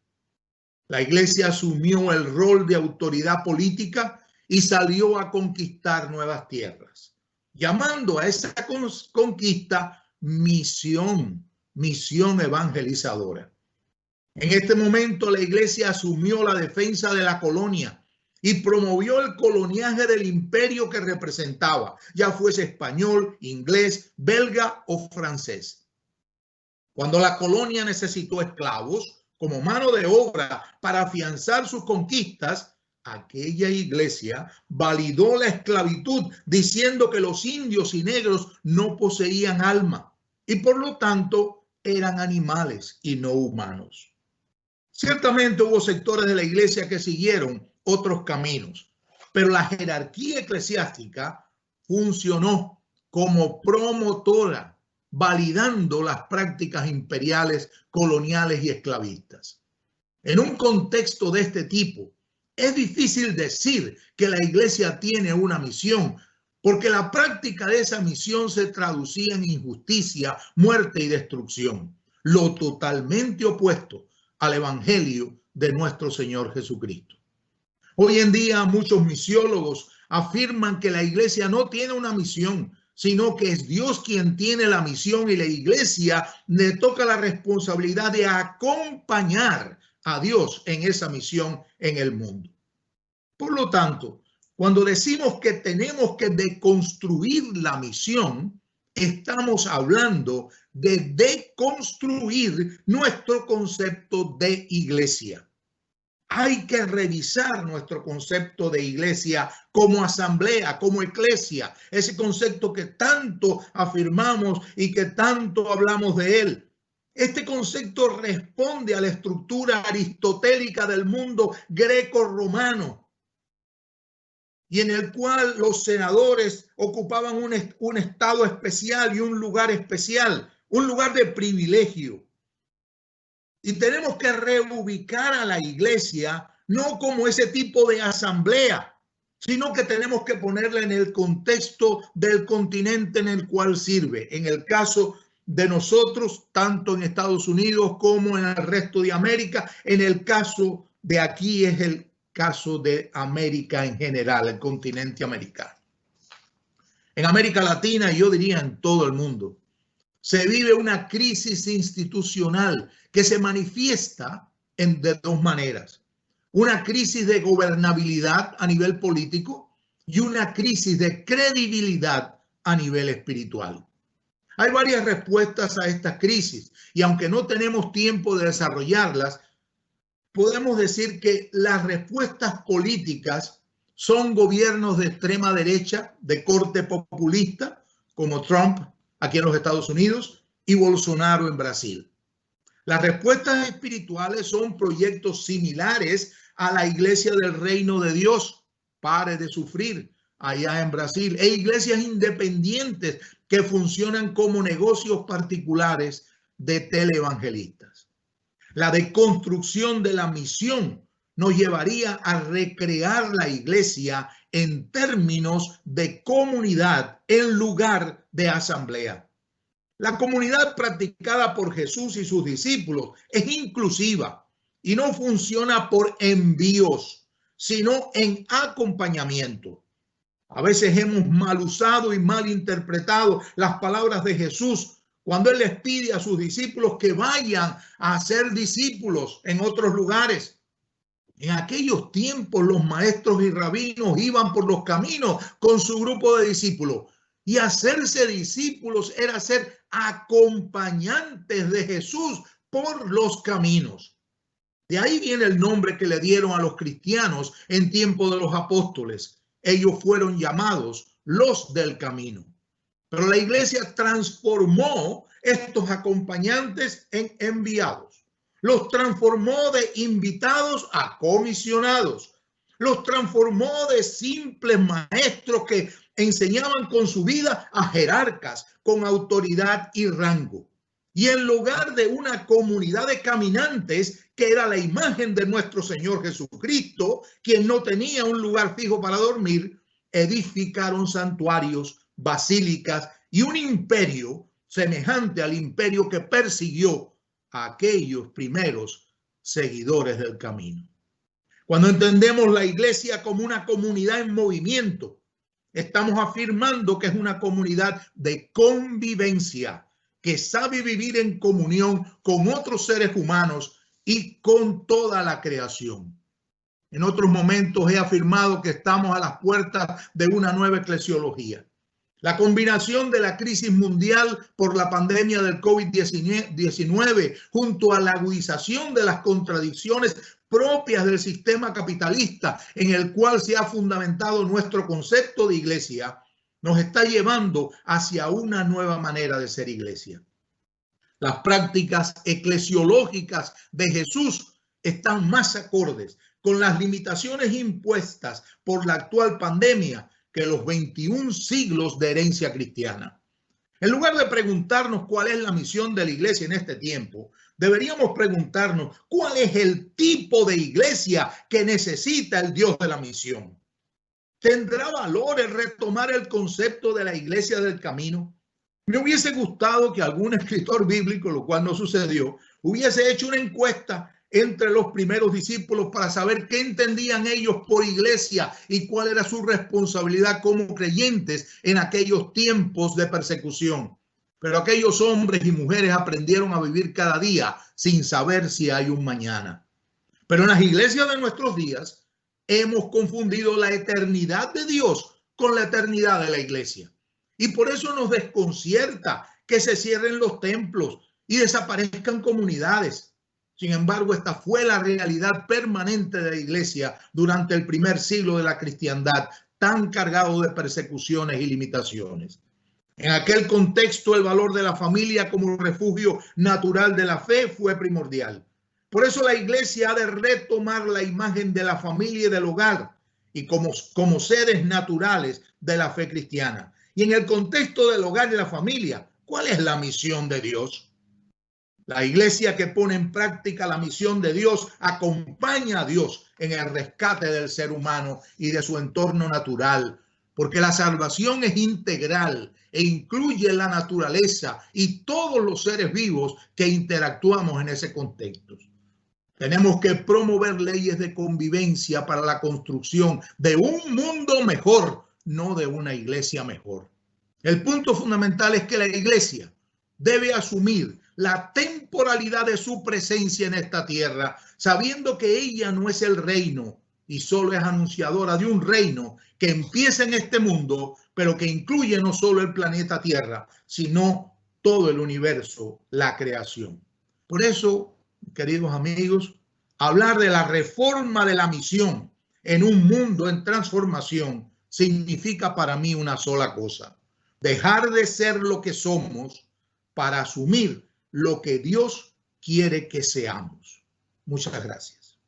S3: La iglesia asumió el rol de autoridad política y salió a conquistar nuevas tierras, llamando a esa conquista misión evangelizadora. En este momento la iglesia asumió la defensa de la colonia y promovió el coloniaje del imperio que representaba, ya fuese español, inglés, belga o francés. Cuando la colonia necesitó esclavos como mano de obra para afianzar sus conquistas, aquella iglesia validó la esclavitud diciendo que los indios y negros no poseían alma y por lo tanto eran animales y no humanos. Ciertamente hubo sectores de la iglesia que siguieron otros caminos, pero la jerarquía eclesiástica funcionó como promotora, validando las prácticas imperiales, coloniales y esclavistas. En un contexto de este tipo, es difícil decir que la iglesia tiene una misión, porque la práctica de esa misión se traducía en injusticia, muerte y destrucción, lo totalmente opuesto al evangelio de nuestro Señor Jesucristo. Hoy en día muchos misiólogos afirman que la iglesia no tiene una misión, sino que es Dios quien tiene la misión y la iglesia le toca la responsabilidad de acompañar a Dios en esa misión en el mundo. Por lo tanto, cuando decimos que tenemos que deconstruir la misión, estamos hablando de deconstruir nuestro concepto de iglesia. Hay que revisar nuestro concepto de iglesia como asamblea, como eclesia, ese concepto que tanto afirmamos y que tanto hablamos de él. Este concepto responde a la estructura aristotélica del mundo greco-romano, y en el cual los senadores ocupaban un estado especial y un lugar especial, un lugar de privilegio. Y tenemos que reubicar a la iglesia no como ese tipo de asamblea, sino que tenemos que ponerla en el contexto del continente en el cual sirve. En el caso de nosotros, tanto en Estados Unidos como en el resto de América, en el caso de aquí es el caso de América en general, el continente americano. En América Latina, yo diría en todo el mundo, se vive una crisis institucional que se manifiesta de dos maneras. Una crisis de gobernabilidad a nivel político y una crisis de credibilidad a nivel espiritual. Hay varias respuestas a esta crisis y aunque no tenemos tiempo de desarrollarlas, podemos decir que las respuestas políticas son gobiernos de extrema derecha, de corte populista, como Trump aquí en los Estados Unidos y Bolsonaro en Brasil. Las respuestas espirituales son proyectos similares a la Iglesia del Reino de Dios, Pare de Sufrir, allá en Brasil, e iglesias independientes que funcionan como negocios particulares de teleevangelistas. La deconstrucción de la misión nos llevaría a recrear la iglesia en términos de comunidad en lugar de asamblea. La comunidad practicada por Jesús y sus discípulos es inclusiva y no funciona por envíos, sino en acompañamiento. A veces hemos mal usado y mal interpretado las palabras de Jesús cuando Él les pide a sus discípulos que vayan a ser discípulos en otros lugares. En aquellos tiempos los maestros y rabinos iban por los caminos con su grupo de discípulos, y hacerse discípulos era ser acompañantes de Jesús por los caminos. De ahí viene el nombre que le dieron a los cristianos en tiempo de los apóstoles. Ellos fueron llamados los del camino. Pero la iglesia transformó estos acompañantes en enviados. Los transformó de invitados a comisionados. Los transformó de simples maestros que enseñaban con su vida a jerarcas con autoridad y rango. Y en lugar de una comunidad de caminantes, que era la imagen de nuestro Señor Jesucristo, quien no tenía un lugar fijo para dormir, edificaron santuarios, basílicas y un imperio semejante al imperio que persiguió a aquellos primeros seguidores del camino. Cuando entendemos la iglesia como una comunidad en movimiento, estamos afirmando que es una comunidad de convivencia, que sabe vivir en comunión con otros seres humanos y con toda la creación. En otros momentos he afirmado que estamos a las puertas de una nueva eclesiología. La combinación de la crisis mundial por la pandemia del COVID-19 junto a la agudización de las contradicciones propias del sistema capitalista en el cual se ha fundamentado nuestro concepto de iglesia, nos está llevando hacia una nueva manera de ser iglesia. Las prácticas eclesiológicas de Jesús están más acordes con las limitaciones impuestas por la actual pandemia que los 21 siglos de herencia cristiana. En lugar de preguntarnos cuál es la misión de la iglesia en este tiempo, deberíamos preguntarnos cuál es el tipo de iglesia que necesita el Dios de la misión. ¿Tendrá valor el retomar el concepto de la iglesia del camino? Me hubiese gustado que algún escritor bíblico, lo cual no sucedió, hubiese hecho una encuesta entre los primeros discípulos para saber qué entendían ellos por iglesia y cuál era su responsabilidad como creyentes en aquellos tiempos de persecución. Pero aquellos hombres y mujeres aprendieron a vivir cada día sin saber si hay un mañana. Pero en las iglesias de nuestros días hemos confundido la eternidad de Dios con la eternidad de la iglesia. Y por eso nos desconcierta que se cierren los templos y desaparezcan comunidades. Sin embargo, esta fue la realidad permanente de la iglesia durante el primer siglo de la cristiandad, tan cargado de persecuciones y limitaciones. En aquel contexto, el valor de la familia como refugio natural de la fe fue primordial. Por eso la iglesia ha de retomar la imagen de la familia y del hogar y como seres naturales de la fe cristiana. Y en el contexto del hogar y la familia, ¿cuál es la misión de Dios? La iglesia que pone en práctica la misión de Dios acompaña a Dios en el rescate del ser humano y de su entorno natural, porque la salvación es integral e incluye la naturaleza y todos los seres vivos que interactuamos en ese contexto. Tenemos que promover leyes de convivencia para la construcción de un mundo mejor, no de una iglesia mejor. El punto fundamental es que la iglesia debe asumir la temporalidad de su presencia en esta tierra, sabiendo que ella no es el reino y solo es anunciadora de un reino que empieza en este mundo, pero que incluye no solo el planeta Tierra, sino todo el universo, la creación. Por eso, queridos amigos, Hablar de la reforma de la misión en un mundo en transformación significa para mí una sola cosa: dejar de ser lo que somos para asumir lo que Dios quiere que seamos. Muchas gracias.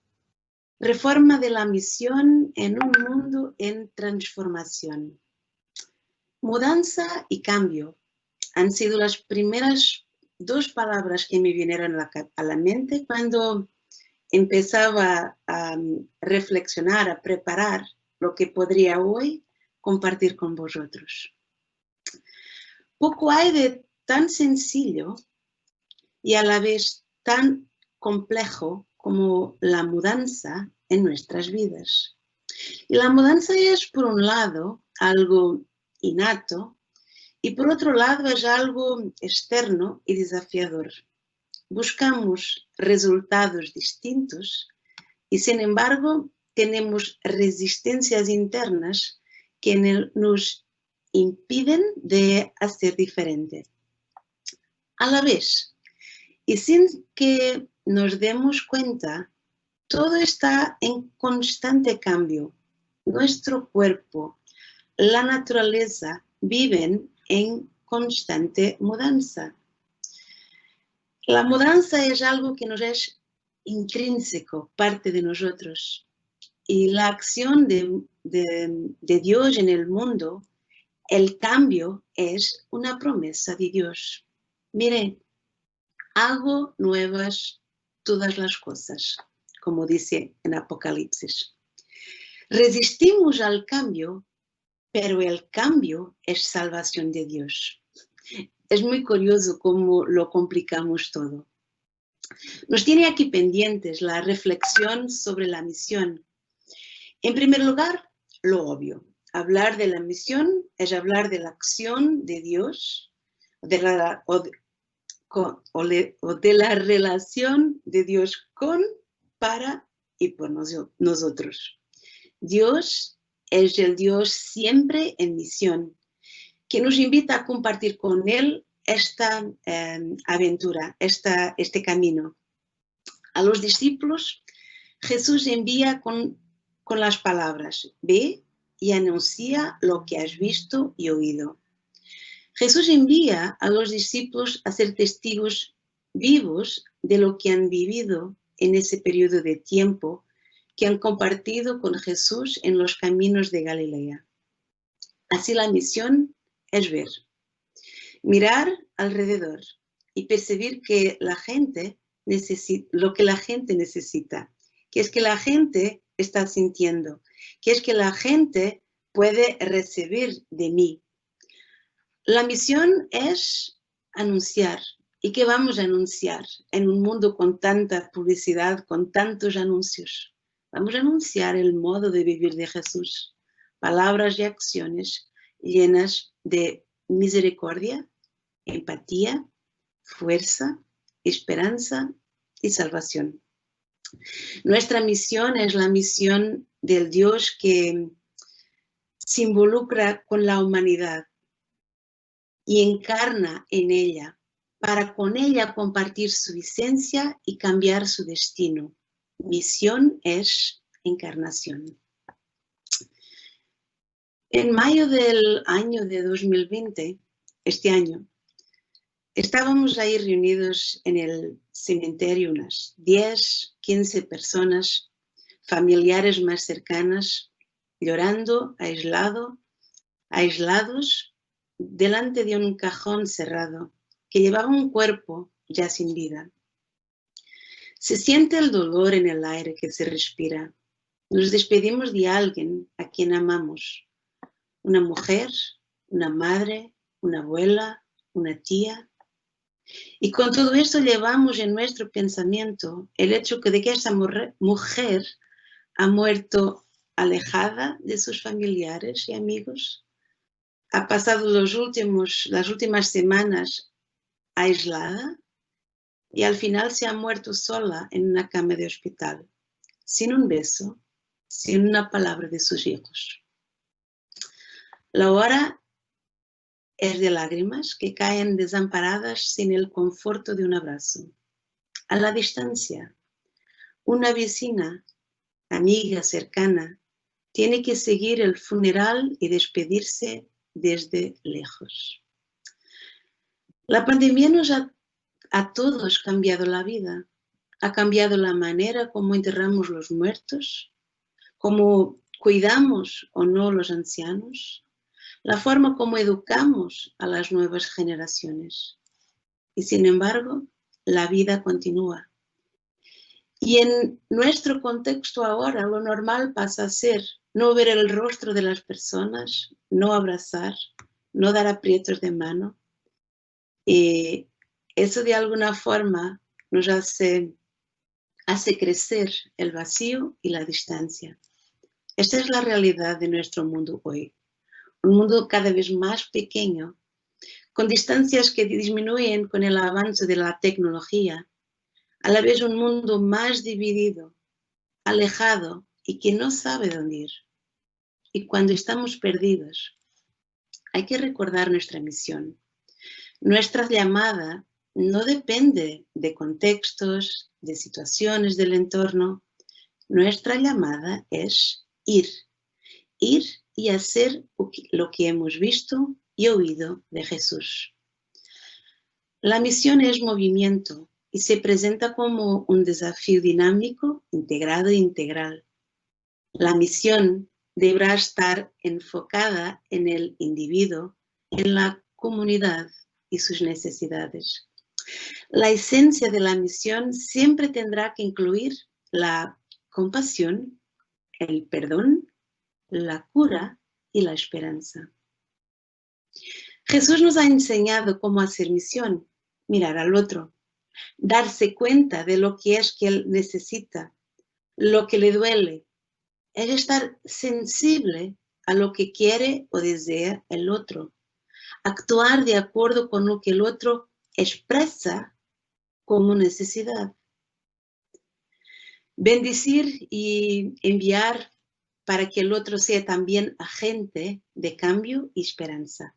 S4: Reforma de la misión en un mundo en transformación. Mudanza y cambio han sido las primeras dos palabras que me vinieron a la mente cuando empezaba a reflexionar, a preparar lo que podría hoy compartir con vosotros. Poco hay de tan sencillo y a la vez tan complejo como la mudanza en nuestras vidas. Y la mudanza es, por un lado, algo innato y por otro lado es algo externo y desafiador. Buscamos resultados distintos y, sin embargo, tenemos resistencias internas que nos impiden de hacer diferente. A la vez, y sin que nos demos cuenta, todo está en constante cambio. Nuestro cuerpo, la naturaleza, viven en constante mudanza. La mudanza es algo que nos es intrínseco, parte de nosotros. Y la acción de Dios en el mundo, el cambio es una promesa de Dios. Miren, hago nuevas todas las cosas, como dice en Apocalipsis. Resistimos al cambio, pero el cambio es salvación de Dios. Es muy curioso cómo lo complicamos todo. Nos tiene aquí pendientes la reflexión sobre la misión. En primer lugar, lo obvio. Hablar de la misión es hablar de la acción de Dios, o de la relación de Dios con, para y por nosotros. Dios es el Dios siempre en misión, que nos invita a compartir con Él esta aventura, este camino. A los discípulos, Jesús envía con las palabras: ve y anuncia lo que has visto y oído. Jesús envía a los discípulos a ser testigos vivos de lo que han vivido en ese periodo de tiempo que han compartido con Jesús en los caminos de Galilea. Así la misión es ver, mirar alrededor y percibir que la gente lo que la gente necesita, que es que la gente está sintiendo, que es que la gente puede recibir de mí. La misión es anunciar. ¿Y qué vamos a anunciar en un mundo con tanta publicidad, con tantos anuncios? Vamos a anunciar el modo de vivir de Jesús, palabras y acciones llenas de misericordia, empatía, fuerza, esperanza y salvación. Nuestra misión es la misión del Dios que se involucra con la humanidad y encarna en ella, para con ella compartir su esencia y cambiar su destino. Misión es encarnación. En mayo del año de 2020, este año, estábamos ahí reunidos en el cementerio, unas 10, 15 personas, familiares más cercanas, llorando, aislados, delante de un cajón cerrado que llevaba un cuerpo ya sin vida. Se siente el dolor en el aire que se respira. Nos despedimos de alguien a quien amamos. Una mujer, una madre, una abuela, una tía. Y con todo esto llevamos en nuestro pensamiento el hecho de que esa mujer ha muerto alejada de sus familiares y amigos. Ha pasado las últimas semanas aislada y al final se ha muerto sola en una cama de hospital, sin un beso, sin una palabra de sus hijos. La hora es de lágrimas que caen desamparadas sin el conforto de un abrazo. A la distancia, una vecina, amiga cercana, tiene que seguir el funeral y despedirse desde lejos. La pandemia nos ha a todos cambiado la vida. Ha cambiado la manera como enterramos los muertos, cómo cuidamos o no los ancianos, la forma como educamos a las nuevas generaciones. Y sin embargo, la vida continúa. Y en nuestro contexto ahora, lo normal pasa a ser no ver el rostro de las personas, no abrazar, no dar aprietos de mano. Y eso de alguna forma nos hace crecer el vacío y la distancia. Esta es la realidad de nuestro mundo hoy. Un mundo cada vez más pequeño, con distancias que disminuyen con el avance de la tecnología, a la vez un mundo más dividido, alejado y que no sabe dónde ir. Y cuando estamos perdidos, hay que recordar nuestra misión. Nuestra llamada no depende de contextos, de situaciones del entorno. Nuestra llamada es ir y hacer lo que hemos visto y oído de Jesús. La misión es movimiento y se presenta como un desafío dinámico, integrado e integral. La misión deberá estar enfocada en el individuo, en la comunidad y sus necesidades. La esencia de la misión siempre tendrá que incluir la compasión, el perdón, la cura y la esperanza. Jesús nos ha enseñado cómo hacer misión, mirar al otro, darse cuenta de lo que es que él necesita, lo que le duele, es estar sensible a lo que quiere o desea el otro, actuar de acuerdo con lo que el otro expresa como necesidad. Bendecir y enviar para que el otro sea también agente de cambio y esperanza.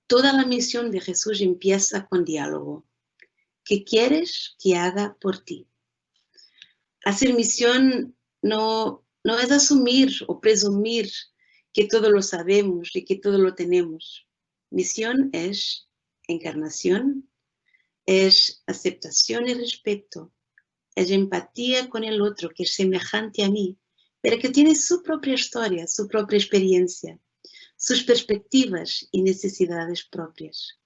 S4: Toda la misión de Jesús empieza con diálogo. ¿Qué quieres que haga por ti? Hacer misión no es asumir o presumir que todo lo sabemos y que todo lo tenemos. Misión es encarnación, es aceptación y respeto, es empatía con el otro que es semejante a mí, pero que tiene su propia historia, su propia experiencia, sus perspectivas y necesidades propias.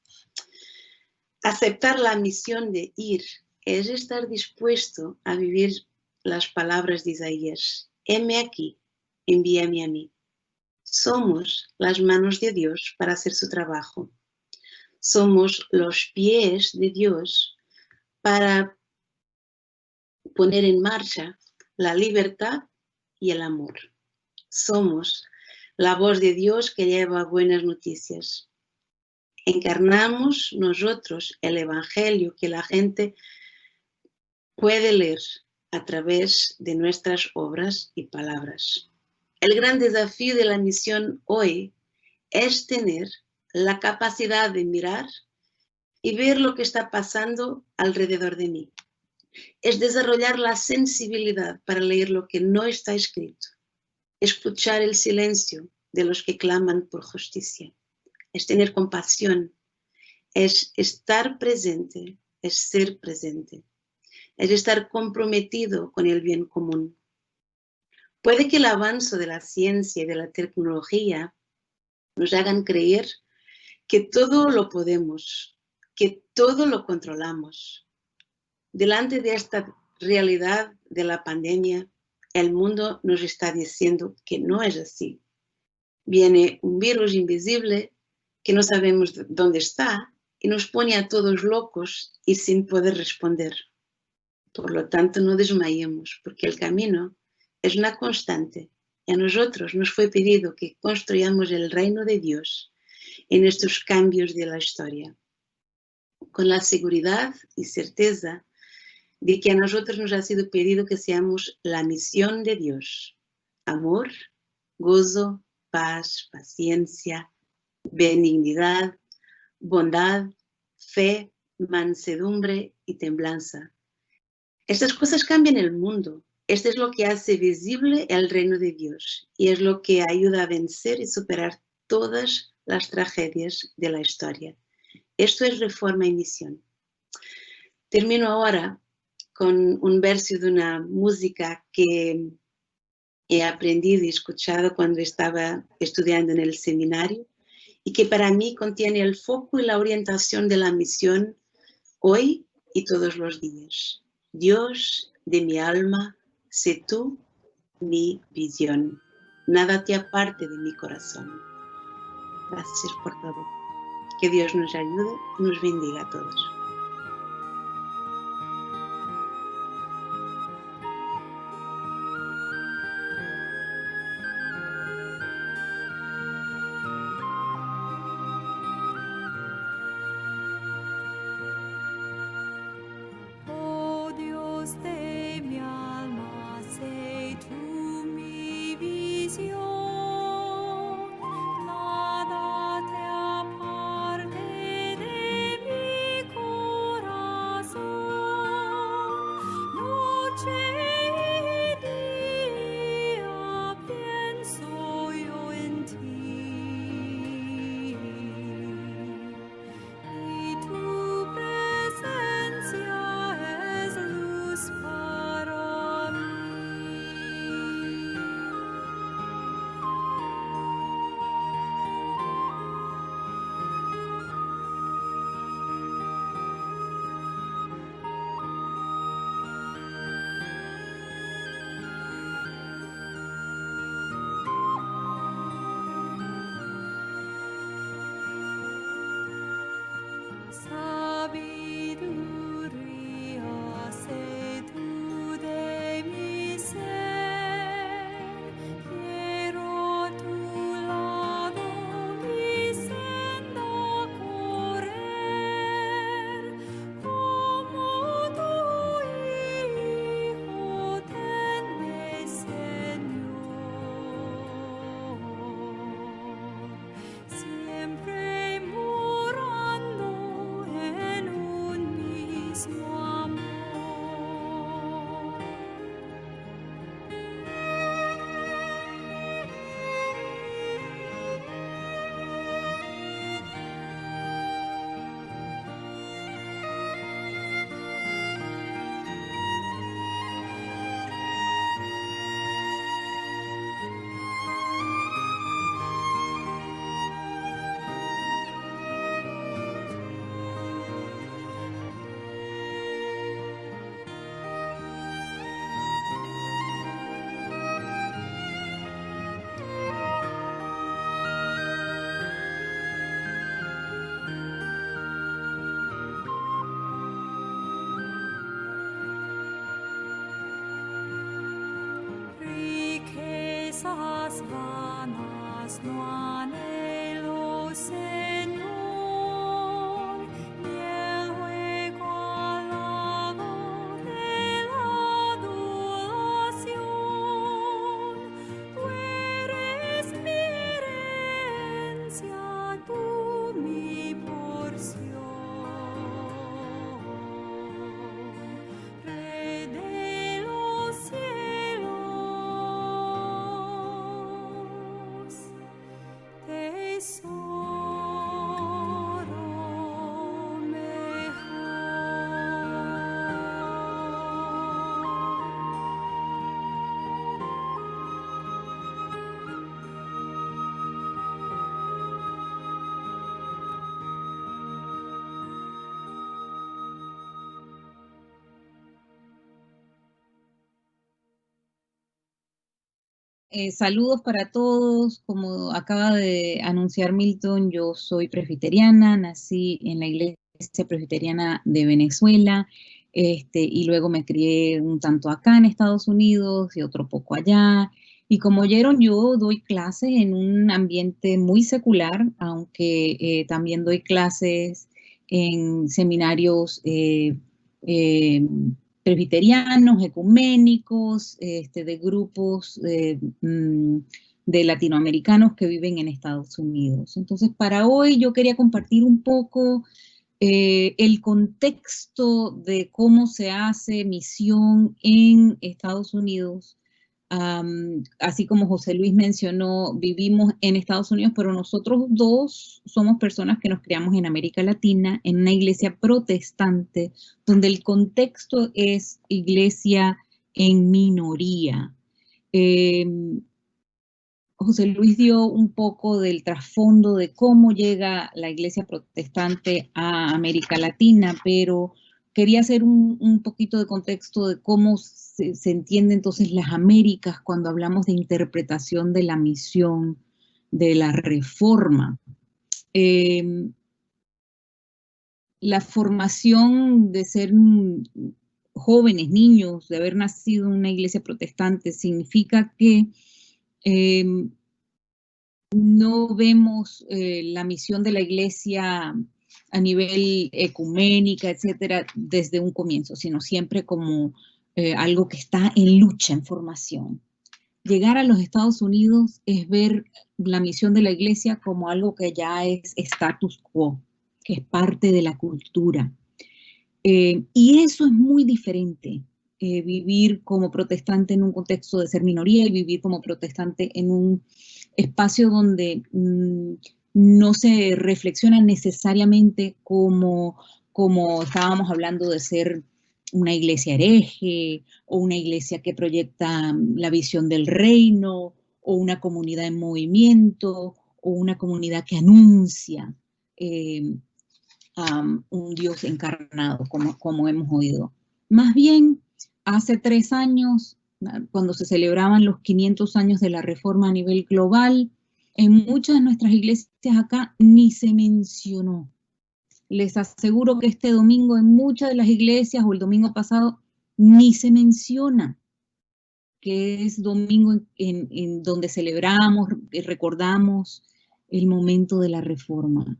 S4: Aceptar la misión de ir es estar dispuesto a vivir las palabras de Isaías. Heme aquí, envíame a mí. Somos las manos de Dios para hacer su trabajo. Somos los pies de Dios para poner en marcha la libertad y el amor. Somos la voz de Dios que lleva buenas noticias. Encarnamos nosotros el Evangelio que la gente puede leer a través de nuestras obras y palabras. El gran desafío de la misión hoy es tener la capacidad de mirar y ver lo que está pasando alrededor de mí. Es desarrollar la sensibilidad para leer lo que no está escrito, escuchar el silencio de los que claman por justicia. Es tener compasión, es estar presente, es ser presente, es estar comprometido con el bien común. Puede que el avance de la ciencia y de la tecnología nos hagan creer que todo lo podemos, que todo lo controlamos. Delante de esta realidad de la pandemia, el mundo nos está diciendo que no es así. Viene un virus invisible que no sabemos dónde está y nos pone a todos locos y sin poder responder. Por lo tanto, no desmayemos, porque el camino es una constante y a nosotros nos fue pedido que construyamos el reino de Dios en estos cambios de la historia, con la seguridad y certeza de que a nosotros nos ha sido pedido que seamos la misión de Dios. Amor, gozo, paz, paciencia, benignidad, bondad, fe, mansedumbre y templanza. Estas cosas cambian el mundo. Esto es lo que hace visible el reino de Dios y es lo que ayuda a vencer y superar todas las tragedias de la historia. Esto es reforma y misión. Termino ahora con un verso de una música que he aprendido y escuchado cuando estaba estudiando en el seminario y que para mí contiene el foco y la orientación de la misión hoy y todos los días. Dios de mi alma, sé tú mi visión. Nada te aparte de mi corazón. Gracias por todo. Que Dios nos ayude y nos bendiga a todos.
S5: Vanas no anhelo, Señor, ni el juego alabo de la adoración. Tú eres mi herencia, tú mi porción. Rey de los cielos, tesoro mejor.
S6: Saludos para todos. Como acaba de anunciar Milton, yo soy presbiteriana, nací en la Iglesia Presbiteriana de Venezuela, y luego me crié un tanto acá en Estados Unidos y otro poco allá. Y como oyeron, yo doy clases en un ambiente muy secular, aunque también doy clases en seminarios presbiterianos, ecuménicos, de grupos de latinoamericanos que viven en Estados Unidos. Entonces, para hoy yo quería compartir un poco el contexto de cómo se hace misión en Estados Unidos, así como José Luis mencionó, vivimos en Estados Unidos, pero nosotros dos somos personas que nos criamos en América Latina, en una iglesia protestante, donde el contexto es iglesia en minoría. José Luis dio un poco del trasfondo de cómo llega la iglesia protestante a América Latina, pero quería hacer un poquito de contexto de cómo se entiende entonces las Américas cuando hablamos de interpretación de la misión de la reforma. La formación de ser jóvenes, niños, de haber nacido en una iglesia protestante, significa que no vemos la misión de la iglesia a nivel ecuménica, etcétera, desde un comienzo, sino siempre como algo que está en lucha, en formación. Llegar a los Estados Unidos es ver la misión de la iglesia como algo que ya es status quo, que es parte de la cultura. Y eso es muy diferente. Vivir como protestante en un contexto de ser minoría y vivir como protestante en un espacio donde no se reflexiona necesariamente como estábamos hablando de ser una iglesia hereje o una iglesia que proyecta la visión del reino o una comunidad en movimiento o una comunidad que anuncia un Dios encarnado, como hemos oído. Más bien, hace 3 años, cuando se celebraban los 500 años de la Reforma a nivel global, en muchas de nuestras iglesias acá ni se mencionó. Les aseguro que este domingo en muchas de las iglesias o el domingo pasado ni se menciona que es domingo en donde celebramos y recordamos el momento de la Reforma,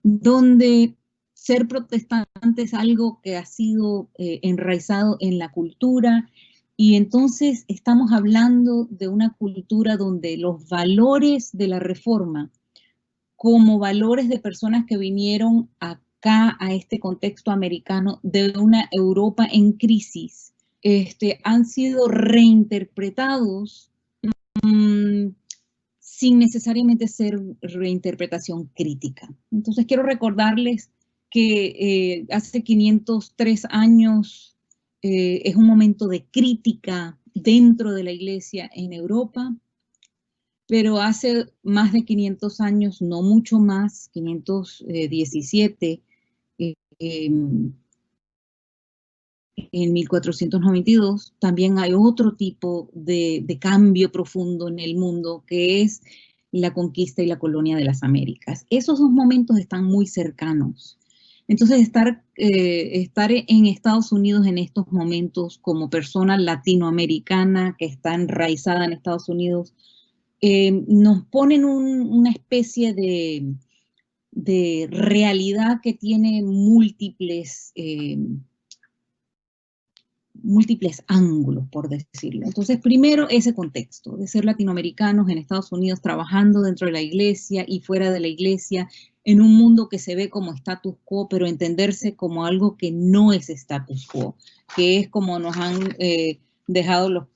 S6: donde ser protestante es algo que ha sido enraizado en la cultura, y entonces estamos hablando de una cultura donde los valores de la Reforma, como valores de personas que vinieron acá a este contexto americano de una Europa en crisis, han sido reinterpretados sin necesariamente ser reinterpretación crítica. Entonces quiero recordarles que hace 503 años es un momento de crítica dentro de la iglesia en Europa, pero hace más de 500 años, no mucho más, 517, en 1492, también hay otro tipo de cambio profundo en el mundo, que es la conquista y la colonia de las Américas. Esos dos momentos están muy cercanos. Entonces, estar en Estados Unidos en estos momentos como persona latinoamericana que está enraizada en Estados Unidos, nos ponen una especie de realidad que tiene múltiples ángulos, por decirlo. Entonces, primero, ese contexto de ser latinoamericanos en Estados Unidos, trabajando dentro de la iglesia y fuera de la iglesia, en un mundo que se ve como status quo, pero entenderse como algo que no es status quo, que es como nos han dejado los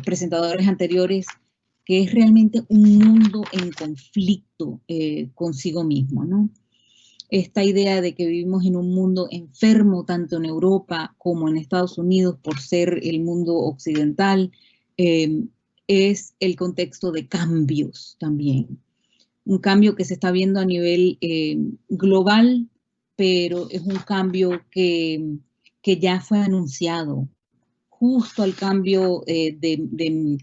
S6: presentadores anteriores, que es realmente un mundo en conflicto consigo mismo, ¿no? Esta idea de que vivimos en un mundo enfermo, tanto en Europa como en Estados Unidos, por ser el mundo occidental, es el contexto de cambios también. Un cambio que se está viendo a nivel global, pero es un cambio que ya fue anunciado justo al cambio del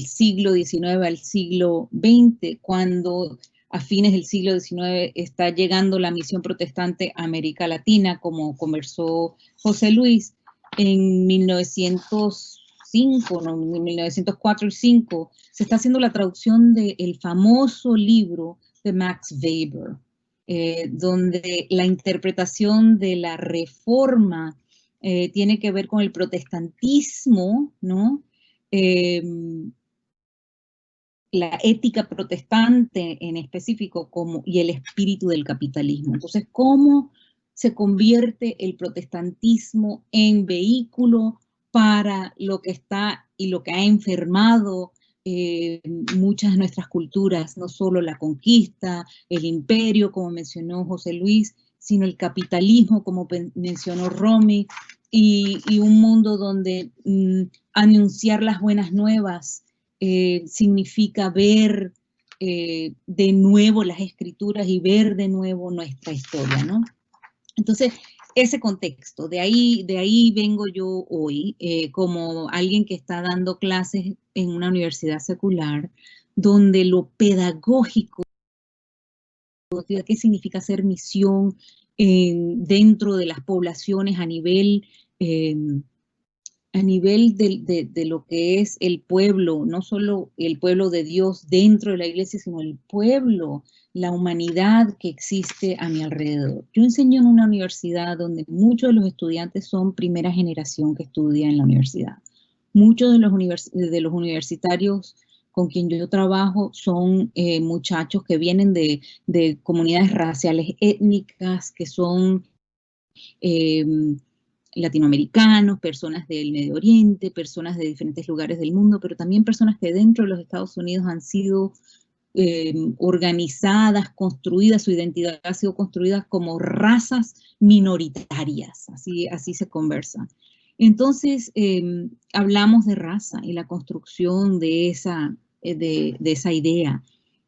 S6: siglo XIX al siglo XX, cuando a fines del siglo XIX está llegando la misión protestante a América Latina, como conversó José Luis, en 1905, ¿no? 1904 y 5, se está haciendo la traducción del famoso libro de Max Weber, donde la interpretación de la Reforma tiene que ver con el protestantismo, ¿no? la ética protestante en específico y el espíritu del capitalismo. Entonces, ¿cómo se convierte el protestantismo en vehículo para lo que está y lo que ha enfermado muchas de nuestras culturas, no solo la conquista, el imperio, como mencionó José Luis, sino el capitalismo, como mencionó Romy, y un mundo donde anunciar las buenas nuevas significa ver de nuevo las escrituras y ver de nuevo nuestra historia, ¿no? Entonces, ese contexto, de ahí vengo yo hoy como alguien que está dando clases en una universidad secular, donde lo pedagógico, ¿qué significa hacer misión dentro de las poblaciones a nivel de lo que es el pueblo, no solo el pueblo de Dios dentro de la iglesia, sino el pueblo, la humanidad que existe a mi alrededor. Yo enseño en una universidad donde muchos de los estudiantes son primera generación que estudia en la universidad. Muchos de los universitarios con quien yo trabajo son muchachos que vienen de comunidades raciales étnicas, que son latinoamericanos, personas del Medio Oriente, personas de diferentes lugares del mundo, pero también personas que dentro de los Estados Unidos han sido organizadas, construidas, su identidad ha sido construida como razas minoritarias, así se conversa. Entonces, hablamos de raza y la construcción de esa idea.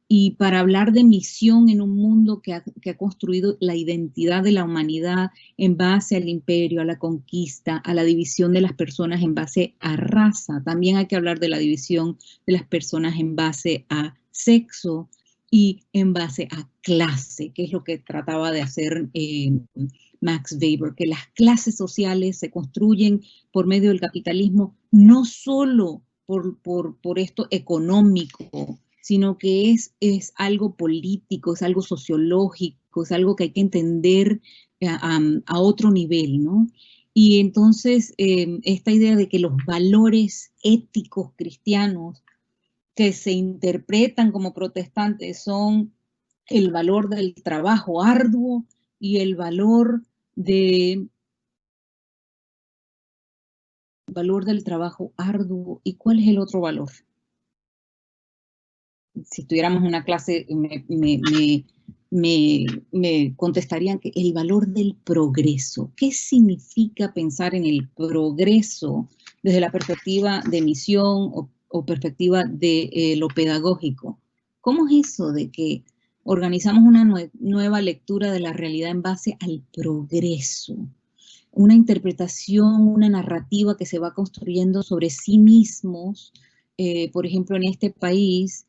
S6: Y para hablar de misión en un mundo que ha construido la identidad de la humanidad en base al imperio, a la conquista, a la división de las personas en base a raza, también hay que hablar de la división de las personas en base a sexo y en base a clase, que es lo que trataba de hacer Max Weber, que las clases sociales se construyen por medio del capitalismo, no solo por esto económico, sino que es algo político, es algo sociológico, es algo que hay que entender a otro nivel, ¿no? Y entonces esta idea de que los valores éticos cristianos que se interpretan como protestantes son el valor del trabajo arduo y el valor del trabajo arduo. ¿Y cuál es el otro valor? Si estuviéramos en una clase, me contestarían que el valor del progreso. ¿Qué significa pensar en el progreso desde la perspectiva de misión o perspectiva de lo pedagógico? ¿Cómo es eso de que organizamos una nueva lectura de la realidad en base al progreso? Una interpretación, una narrativa que se va construyendo sobre sí mismos, por ejemplo, en este país,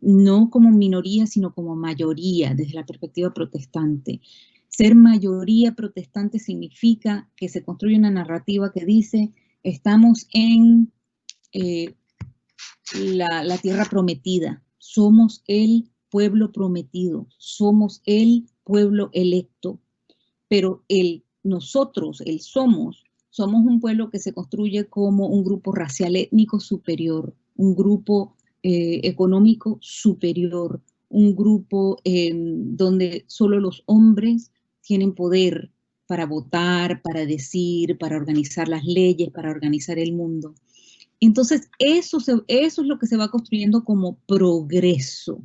S6: no como minoría, sino como mayoría, desde la perspectiva protestante. Ser mayoría protestante significa que se construye una narrativa que dice, estamos en la tierra prometida, somos el pueblo prometido, somos el pueblo electo, pero nosotros, somos un pueblo que se construye como un grupo racial étnico superior, un grupo económico superior, un grupo donde solo los hombres tienen poder para votar, para decir, para organizar las leyes, para organizar el mundo. Entonces, eso es lo que se va construyendo como progreso,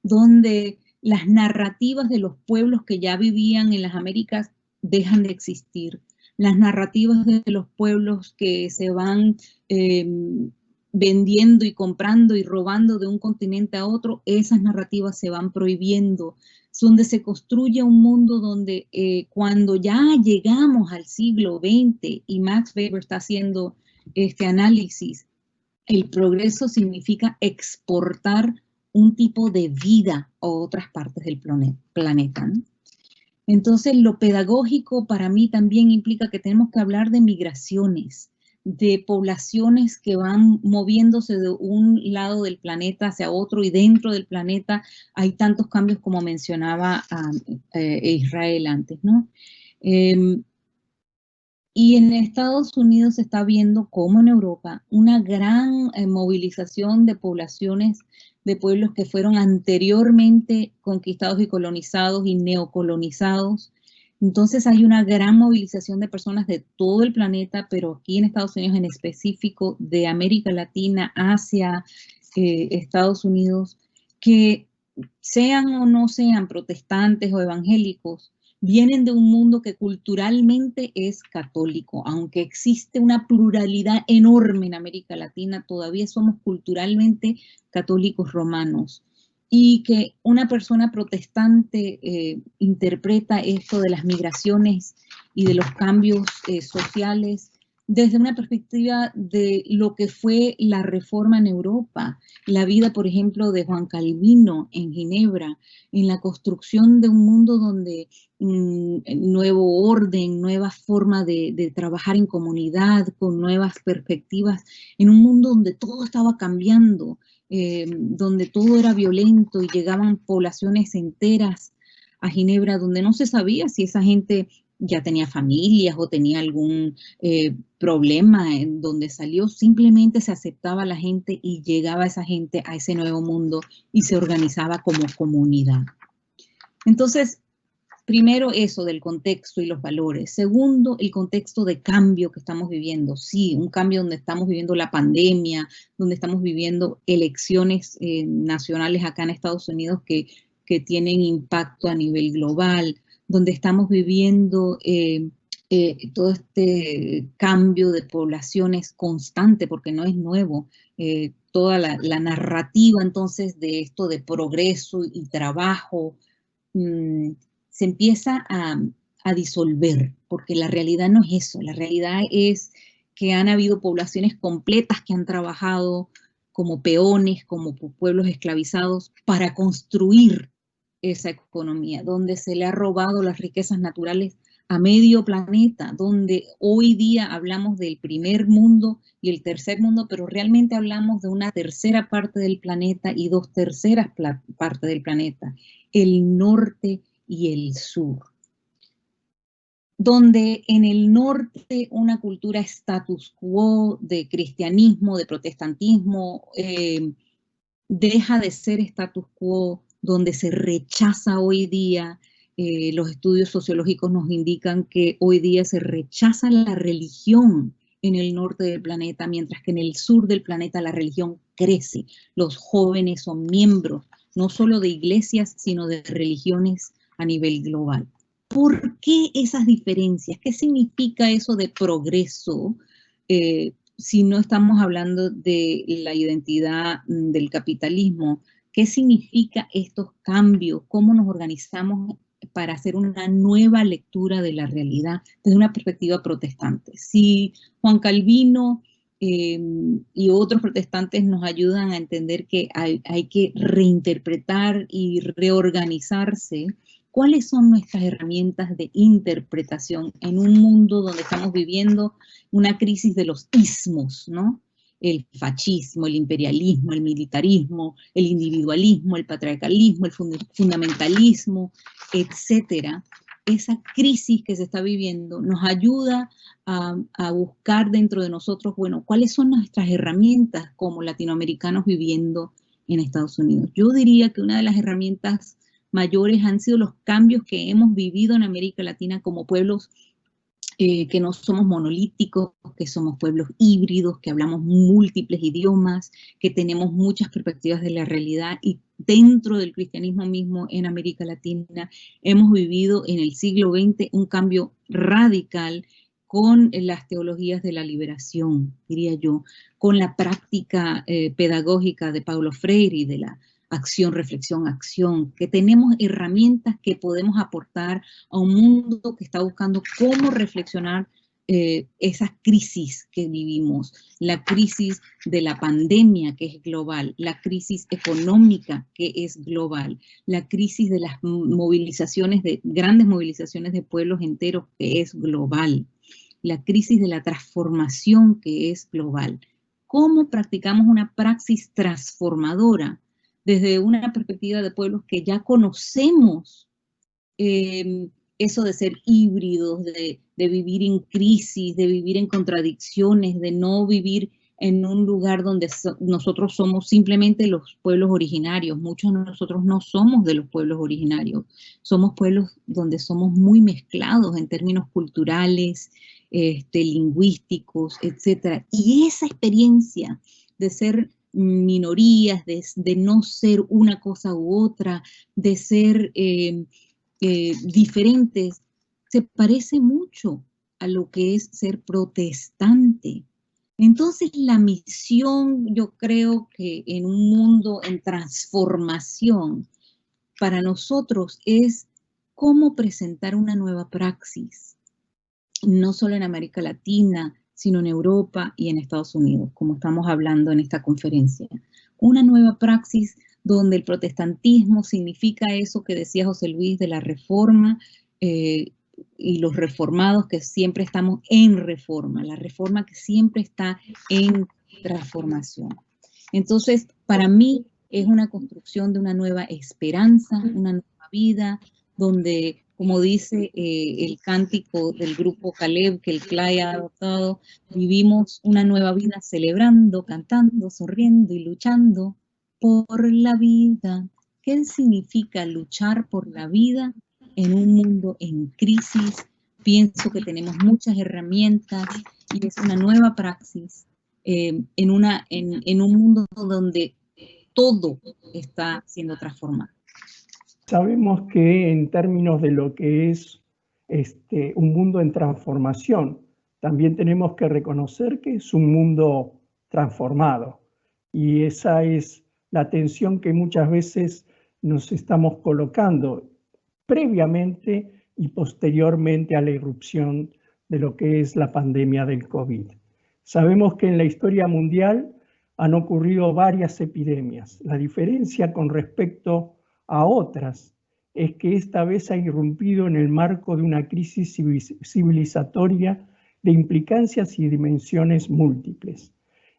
S6: donde las narrativas de los pueblos que ya vivían en las Américas dejan de existir. Las narrativas de los pueblos que se van vendiendo y comprando y robando de un continente a otro, esas narrativas se van prohibiendo, donde se construye un mundo donde cuando ya llegamos al siglo XX y Max Weber está haciendo este análisis, el progreso significa exportar un tipo de vida a otras partes del planeta, ¿no? Entonces, lo pedagógico para mí también implica que tenemos que hablar de migraciones, de poblaciones que van moviéndose de un lado del planeta hacia otro y dentro del planeta hay tantos cambios como mencionaba Israel antes, ¿no? Y en Estados Unidos se está viendo, como en Europa, una gran movilización de poblaciones de pueblos que fueron anteriormente conquistados y colonizados y neocolonizados. Entonces hay una gran movilización de personas de todo el planeta, pero aquí en Estados Unidos en específico, de América Latina, Asia, Estados Unidos, que sean o no sean protestantes o evangélicos, vienen de un mundo que culturalmente es católico. Aunque existe una pluralidad enorme en América Latina, todavía somos culturalmente católicos romanos. Y que una persona protestante interpreta esto de las migraciones y de los cambios sociales desde una perspectiva de lo que fue la reforma en Europa, la vida, por ejemplo, de Juan Calvino en Ginebra, en la construcción de un mundo donde nuevo orden, nueva forma de trabajar en comunidad, con nuevas perspectivas, en un mundo donde todo estaba cambiando, donde todo era violento y llegaban poblaciones enteras a Ginebra, donde no se sabía si esa gente ya tenía familias o tenía algún problema en donde salió. Simplemente se aceptaba a la gente y llegaba esa gente a ese nuevo mundo y se organizaba como comunidad. Entonces, primero eso del contexto y los valores. Segundo, el contexto de cambio que estamos viviendo. Sí, un cambio donde estamos viviendo la pandemia, donde estamos viviendo elecciones nacionales acá en Estados Unidos que tienen impacto a nivel global, donde estamos viviendo todo este cambio de poblaciones constante, porque no es nuevo. Toda la narrativa entonces de esto de progreso y trabajo, se empieza a disolver, porque la realidad no es eso. La realidad es que han habido poblaciones completas que han trabajado como peones, como pueblos esclavizados, para construir esa economía, donde se le ha robado las riquezas naturales a medio planeta, donde hoy día hablamos del primer mundo y el tercer mundo, pero realmente hablamos de una tercera parte del planeta y 2/3 partes del planeta, el norte y el sur. Donde en el norte una cultura status quo de cristianismo, de protestantismo, deja de ser status quo, donde se rechaza hoy día, los estudios sociológicos nos indican que hoy día se rechaza la religión en el norte del planeta, mientras que en el sur del planeta la religión crece. Los jóvenes son miembros no solo de iglesias, sino de religiones a nivel global. ¿Por qué esas diferencias? ¿Qué significa eso de progreso? Si no estamos hablando de la identidad del capitalismo, ¿qué significa estos cambios? ¿Cómo nos organizamos para hacer una nueva lectura de la realidad desde una perspectiva protestante? Si Juan Calvino y otros protestantes nos ayudan a entender que hay que reinterpretar y reorganizarse, ¿cuáles son nuestras herramientas de interpretación en un mundo donde estamos viviendo una crisis de los ismos, ¿no? El fascismo, el imperialismo, el militarismo, el individualismo, el patriarcalismo, el fundamentalismo, etcétera. Esa crisis que se está viviendo nos ayuda a buscar dentro de nosotros, bueno, ¿cuáles son nuestras herramientas como latinoamericanos viviendo en Estados Unidos? Yo diría que una de las herramientas mayores han sido los cambios que hemos vivido en América Latina como pueblos que no somos monolíticos, que somos pueblos híbridos, que hablamos múltiples idiomas, que tenemos muchas perspectivas de la realidad, y dentro del cristianismo mismo en América Latina hemos vivido en el siglo XX un cambio radical con las teologías de la liberación, diría yo, con la práctica pedagógica de Paulo Freire y de la acción, reflexión, acción, que tenemos herramientas que podemos aportar a un mundo que está buscando cómo reflexionar esas crisis que vivimos, la crisis de la pandemia que es global, la crisis económica que es global, la crisis de las movilizaciones, de grandes movilizaciones de pueblos enteros que es global, la crisis de la transformación que es global. ¿Cómo practicamos una praxis transformadora desde una perspectiva de pueblos que ya conocemos eso de ser híbridos, de vivir en crisis, de vivir en contradicciones, de no vivir en un lugar donde nosotros somos simplemente los pueblos originarios. Muchos de nosotros no somos de los pueblos originarios. Somos pueblos donde somos muy mezclados en términos culturales, lingüísticos, etc. Y esa experiencia de ser minorías, de no ser una cosa u otra, de ser diferentes, se parece mucho a lo que es ser protestante. Entonces la misión, yo creo que en un mundo en transformación, para nosotros es cómo presentar una nueva praxis, no solo en América Latina, sino en Europa y en Estados Unidos, como estamos hablando en esta conferencia. Una nueva praxis donde el protestantismo significa eso que decía José Luis de la reforma, y los reformados que siempre estamos en reforma, la reforma que siempre está en transformación. Entonces, para mí es una construcción de una nueva esperanza, una nueva vida, donde, como dice el cántico del grupo Caleb, que el CLAI ha adoptado, vivimos una nueva vida celebrando, cantando, sonriendo y luchando por la vida. ¿Qué significa luchar por la vida en un mundo en crisis? Pienso que tenemos muchas herramientas y es una nueva praxis en un mundo donde todo está siendo transformado.
S7: Sabemos que en términos de lo que es un mundo en transformación, también tenemos que reconocer que es un mundo transformado. Y esa es la tensión que muchas veces nos estamos colocando previamente y posteriormente a la irrupción de lo que es la pandemia del COVID. Sabemos que en la historia mundial han ocurrido varias epidemias. La diferencia con respecto a otras es que esta vez ha irrumpido en el marco de una crisis civilizatoria de implicancias y dimensiones múltiples,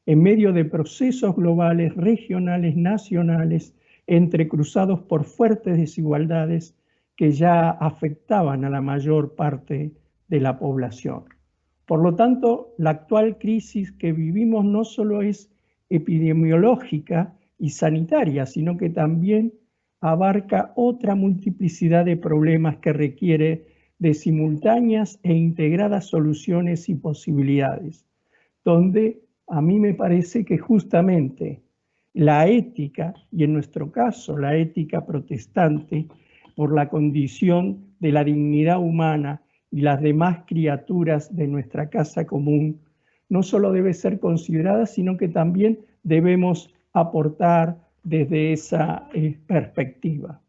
S7: en medio de procesos globales, regionales, nacionales, entrecruzados por fuertes desigualdades que ya afectaban a la mayor parte de la población. Por lo tanto, la actual crisis que vivimos no solo es epidemiológica y sanitaria, sino que también abarca otra multiplicidad de problemas que requiere de simultáneas e integradas soluciones y posibilidades, donde a mí me parece que justamente la ética, y en nuestro caso la ética protestante, por la condición de la dignidad humana y las demás criaturas de nuestra casa común, no solo debe ser considerada, sino que también debemos aportar desde esa perspectiva.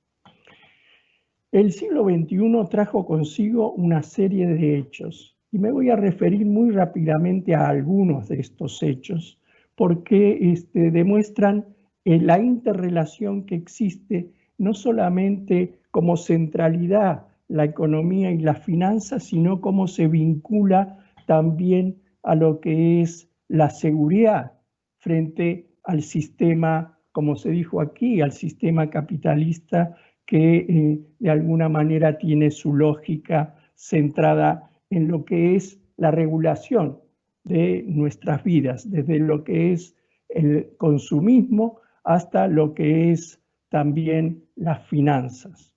S7: El siglo XXI trajo consigo una serie de hechos, y me voy a referir muy rápidamente a algunos de estos hechos, porque demuestran la interrelación que existe no solamente como centralidad la economía y las finanzas, sino cómo se vincula también a lo que es la seguridad frente al sistema, como se dijo aquí, al sistema capitalista que de alguna manera tiene su lógica centrada en lo que es la regulación de nuestras vidas, desde lo que es el consumismo hasta lo que es también las finanzas.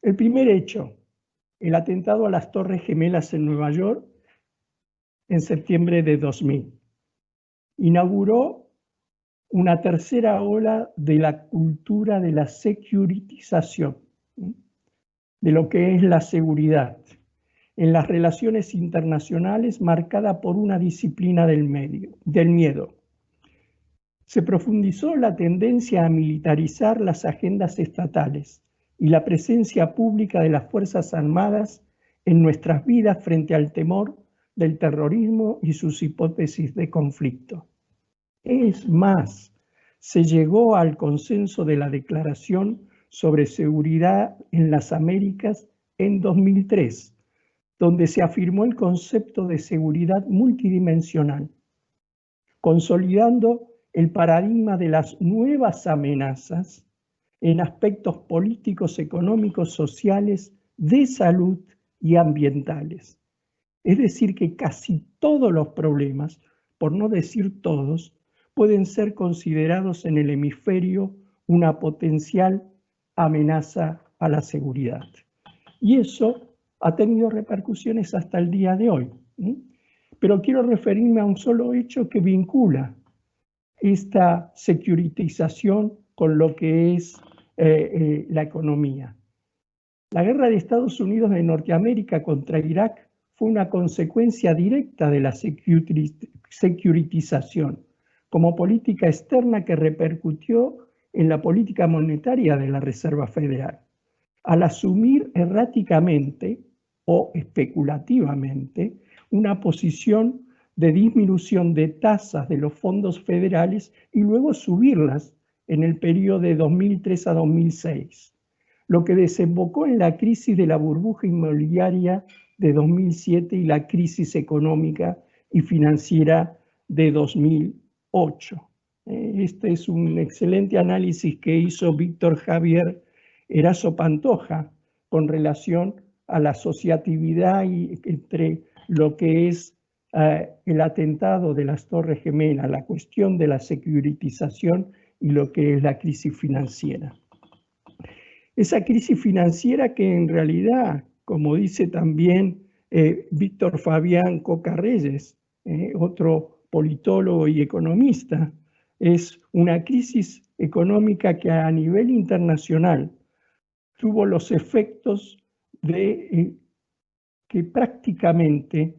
S7: El primer hecho, el atentado a las Torres Gemelas en Nueva York en septiembre de 2000. Inauguró una tercera ola de la cultura de la securitización, de lo que es la seguridad, en las relaciones internacionales marcada por una disciplina del miedo. Se profundizó la tendencia a militarizar las agendas estatales y la presencia pública de las Fuerzas Armadas en nuestras vidas frente al temor del terrorismo y sus hipótesis de conflicto. Es más, se llegó al consenso de la Declaración sobre Seguridad en las Américas en 2003, donde se afirmó el concepto de seguridad multidimensional, consolidando el paradigma de las nuevas amenazas en aspectos políticos, económicos, sociales, de salud y ambientales. Es decir, que casi todos los problemas, por no decir todos, pueden ser considerados en el hemisferio una potencial amenaza a la seguridad. Y eso ha tenido repercusiones hasta el día de hoy. Pero quiero referirme a un solo hecho que vincula esta securitización con lo que es la economía. La guerra de Estados Unidos de Norteamérica contra Irak fue una consecuencia directa de la securitización como política externa que repercutió en la política monetaria de la Reserva Federal. Al asumir erráticamente o especulativamente una posición de disminución de tasas de los fondos federales y luego subirlas en el periodo de 2003 a 2006, lo que desembocó en la crisis de la burbuja inmobiliaria de 2007 y la crisis económica y financiera de 2008. Este es un excelente análisis que hizo Víctor Javier Erazo Pantoja con relación a la asociatividad entre lo que es el atentado de las Torres Gemelas, la cuestión de la securitización y lo que es la crisis financiera. Esa crisis financiera que en realidad, como dice también Víctor Fabián Coca Reyes, otro politólogo y economista, es una crisis económica que a nivel internacional tuvo los efectos de que prácticamente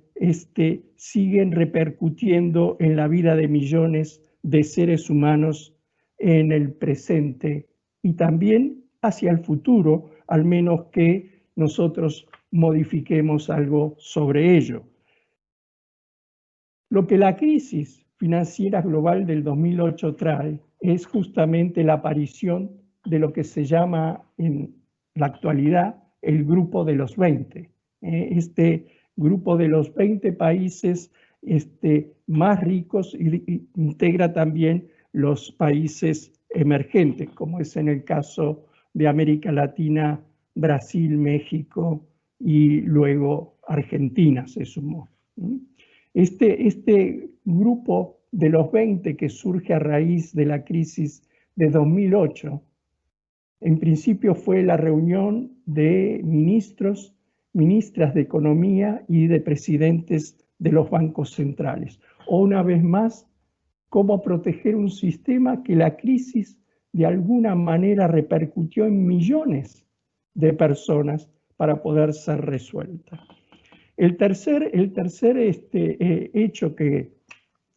S7: siguen repercutiendo en la vida de millones de seres humanos en el presente y también hacia el futuro, al menos que nosotros modifiquemos algo sobre ello. Lo que la crisis financiera global del 2008 trae es justamente la aparición de lo que se llama en la actualidad el Grupo de los 20. Este Grupo de los 20 países más ricos integra también los países emergentes, como es en el caso de América Latina, Brasil, México y luego Argentina se sumó. Este grupo de los 20 que surge a raíz de la crisis de 2008, en principio fue la reunión de ministros, ministras de Economía y de presidentes de los bancos centrales. O una vez más, cómo proteger un sistema que la crisis de alguna manera repercutió en millones de personas para poder ser resuelta. El tercer hecho que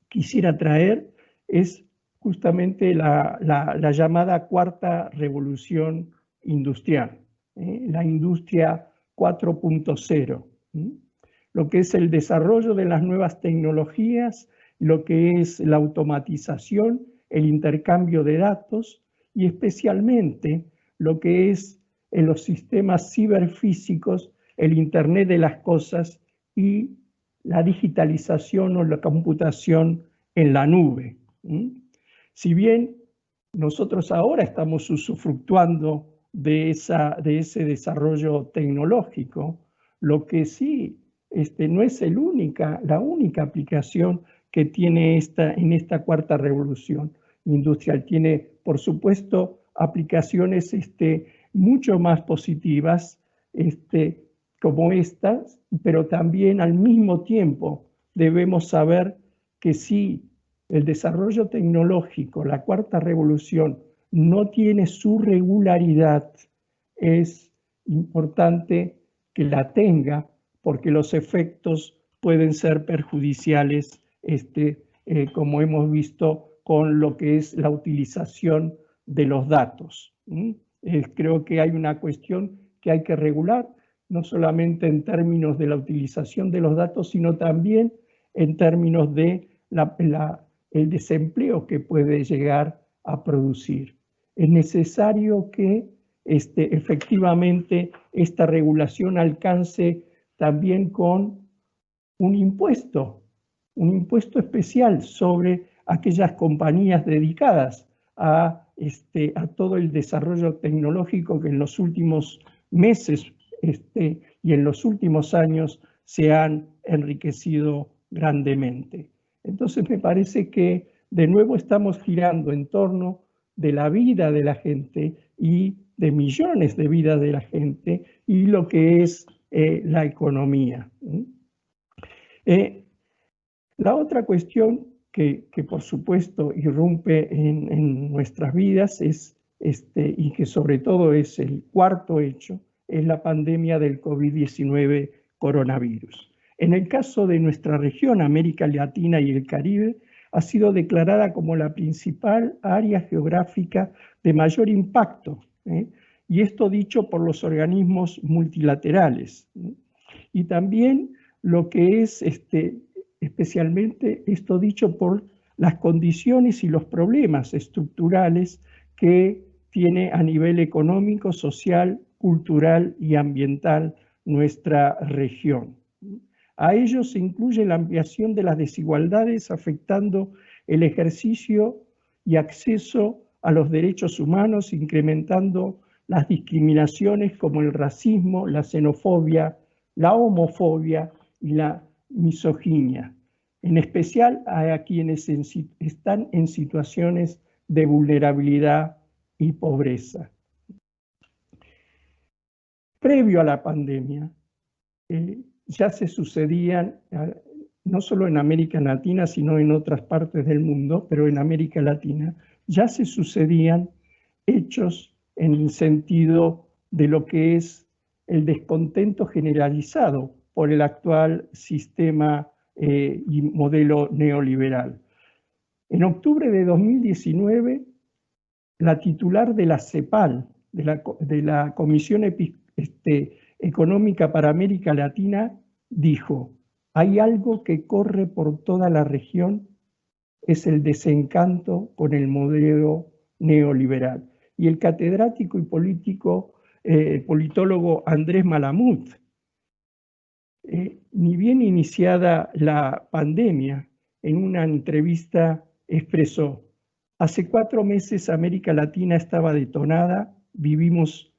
S7: quisiera traer es justamente la llamada cuarta revolución industrial, la industria 4.0, lo que es el desarrollo de las nuevas tecnologías, lo que es la automatización, el intercambio de datos y especialmente lo que es en los sistemas ciberfísicos, el Internet de las cosas y la digitalización o la computación en la nube. Si bien nosotros ahora estamos usufructuando de ese desarrollo tecnológico, lo que sí no es la única aplicación que tiene en esta cuarta revolución industrial. Tiene, por supuesto, aplicaciones mucho más positivas como estas, pero también al mismo tiempo debemos saber que si el desarrollo tecnológico, la cuarta revolución, no tiene su regularidad, es importante que la tenga porque los efectos pueden ser perjudiciales, como hemos visto con lo que es la utilización de los datos. Creo que hay una cuestión que hay que regular, no solamente en términos de la utilización de los datos, sino también en términos de el desempleo que puede llegar a producir. Es necesario que efectivamente esta regulación alcance también con un impuesto especial sobre aquellas compañías dedicadas a todo el desarrollo tecnológico que en los últimos meses y en los últimos años se han enriquecido grandemente. Entonces me parece que de nuevo estamos girando en torno de la vida de la gente y de millones de vidas de la gente y lo que es la economía. La otra cuestión que por supuesto irrumpe en nuestras vidas es, y que sobre todo es el cuarto hecho, es la pandemia del COVID-19 coronavirus. En el caso de nuestra región, América Latina y el Caribe, ha sido declarada como la principal área geográfica de mayor impacto, y esto dicho por los organismos multilaterales. Y también lo que es especialmente esto dicho por las condiciones y los problemas estructurales que tiene a nivel económico, social, cultural y ambiental nuestra región. A ello se incluye la ampliación de las desigualdades afectando el ejercicio y acceso a los derechos humanos, incrementando las discriminaciones como el racismo, la xenofobia, la homofobia y la misoginia, en especial a quienes están en situaciones de vulnerabilidad y pobreza. Previo a la pandemia, ya se sucedían, no solo en América Latina, sino en otras partes del mundo, pero en América Latina, ya se sucedían hechos en el sentido de lo que es el descontento generalizado por el actual sistema y modelo neoliberal. En octubre de 2019, la titular de la CEPAL, de la Comisión Económica para América Latina, dijo: hay algo que corre por toda la región, es el desencanto con el modelo neoliberal. Y el catedrático y politólogo Andrés Malamud, ni bien iniciada la pandemia, en una entrevista expresó: hace 4 meses América Latina estaba detonada, vivíamos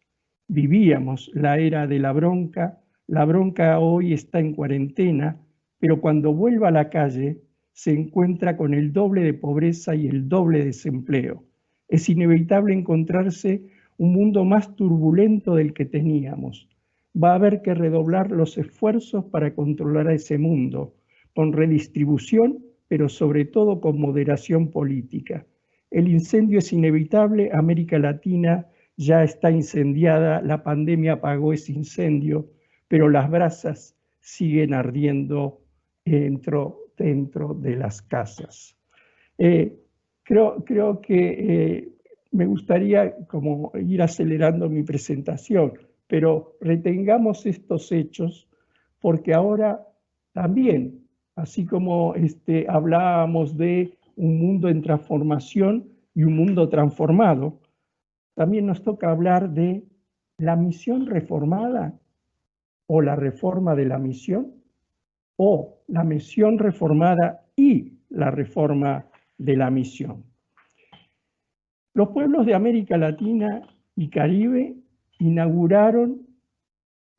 S7: la era de la bronca hoy está en cuarentena, pero cuando vuelva a la calle se encuentra con el doble de pobreza y el doble de desempleo. Es inevitable encontrarse un mundo más turbulento del que teníamos. Va a haber que redoblar los esfuerzos para controlar a ese mundo, con redistribución, pero sobre todo con moderación política. El incendio es inevitable, América Latina ya está incendiada, la pandemia apagó ese incendio, pero las brasas siguen ardiendo dentro de las casas. Creo que me gustaría como ir acelerando mi presentación, pero retengamos estos hechos porque ahora también, así como hablábamos de un mundo en transformación y un mundo transformado, también nos toca hablar de la misión reformada o la reforma de la misión, o la misión reformada y la reforma de la misión. Los pueblos de América Latina y Caribe inauguraron,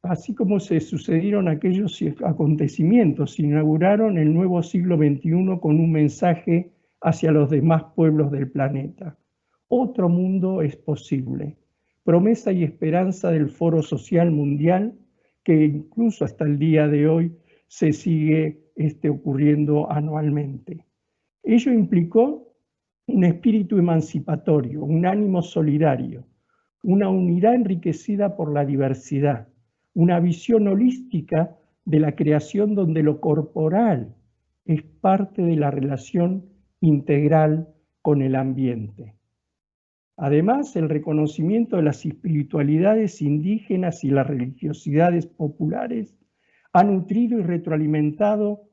S7: así como se sucedieron aquellos acontecimientos, inauguraron el nuevo siglo XXI con un mensaje hacia los demás pueblos del planeta. Otro mundo es posible. Promesa y esperanza del Foro Social Mundial, que incluso hasta el día de hoy se sigue ocurriendo anualmente. Ello implicó un espíritu emancipatorio, un ánimo solidario, una unidad enriquecida por la diversidad, una visión holística de la creación donde lo corporal es parte de la relación integral con el ambiente. Además, el reconocimiento de las espiritualidades indígenas y las religiosidades populares ha nutrido y retroalimentado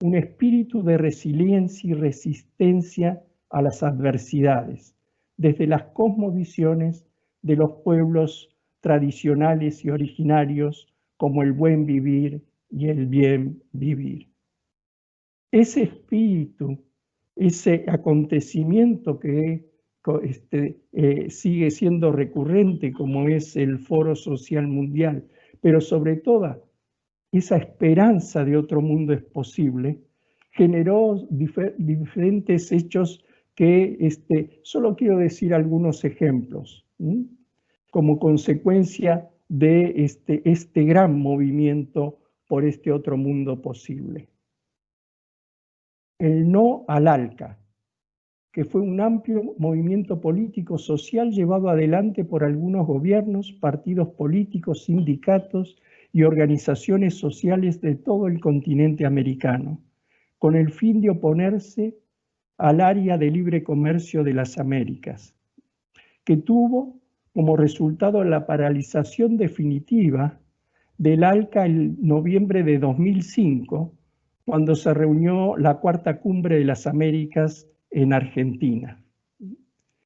S7: un espíritu de resiliencia y resistencia a las adversidades, desde las cosmovisiones de los pueblos tradicionales y originarios como el buen vivir y el bien vivir. Ese espíritu, ese acontecimiento que sigue siendo recurrente como es el Foro Social Mundial, pero sobre todo esa esperanza de otro mundo es posible, generó diferentes hechos que solo quiero decir algunos ejemplos, como consecuencia de este gran movimiento por este otro mundo posible. El no al ALCA, que fue un amplio movimiento político social llevado adelante por algunos gobiernos, partidos políticos, sindicatos y organizaciones sociales de todo el continente americano, con el fin de oponerse al área de libre comercio de las Américas, que tuvo como resultado la paralización definitiva del ALCA en noviembre de 2005, cuando se reunió la Cuarta Cumbre de las Américas en Argentina.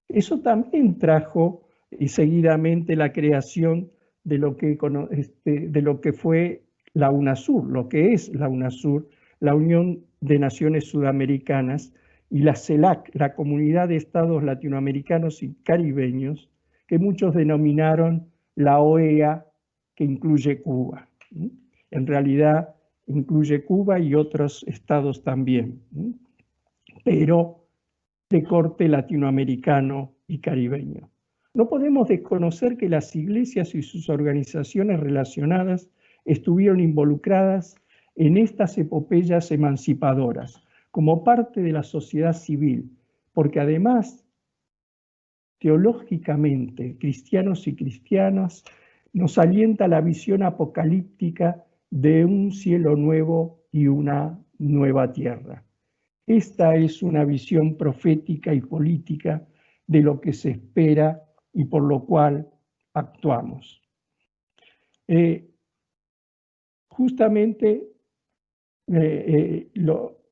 S7: Eso también trajo seguidamente la creación de lo que fue la UNASUR, lo que es la UNASUR, la Unión de Naciones Sudamericanas, y la CELAC, la Comunidad de Estados Latinoamericanos y Caribeños, que muchos denominaron la OEA, que incluye Cuba. En realidad incluye Cuba y otros estados también, pero de corte latinoamericano y caribeño. No podemos desconocer que las iglesias y sus organizaciones relacionadas estuvieron involucradas en estas epopeyas emancipadoras, como parte de la sociedad civil, porque además, teológicamente, cristianos y cristianas, nos alienta la visión apocalíptica de un cielo nuevo y una nueva tierra. Esta es una visión profética y política de lo que se espera y por lo cual actuamos. Justamente,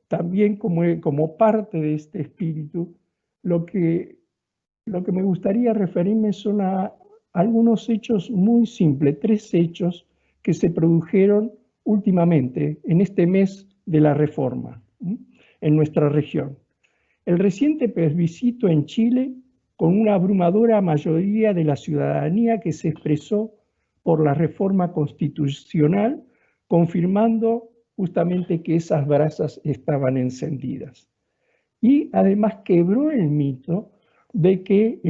S7: también como parte de este espíritu, lo que me gustaría referirme son a algunos hechos muy simples, 3 hechos que se produjeron últimamente en este mes de la Reforma en nuestra región. El reciente plebiscito en Chile, con una abrumadora mayoría de la ciudadanía que se expresó por la reforma constitucional, confirmando justamente que esas brasas estaban encendidas. Y además quebró el mito de que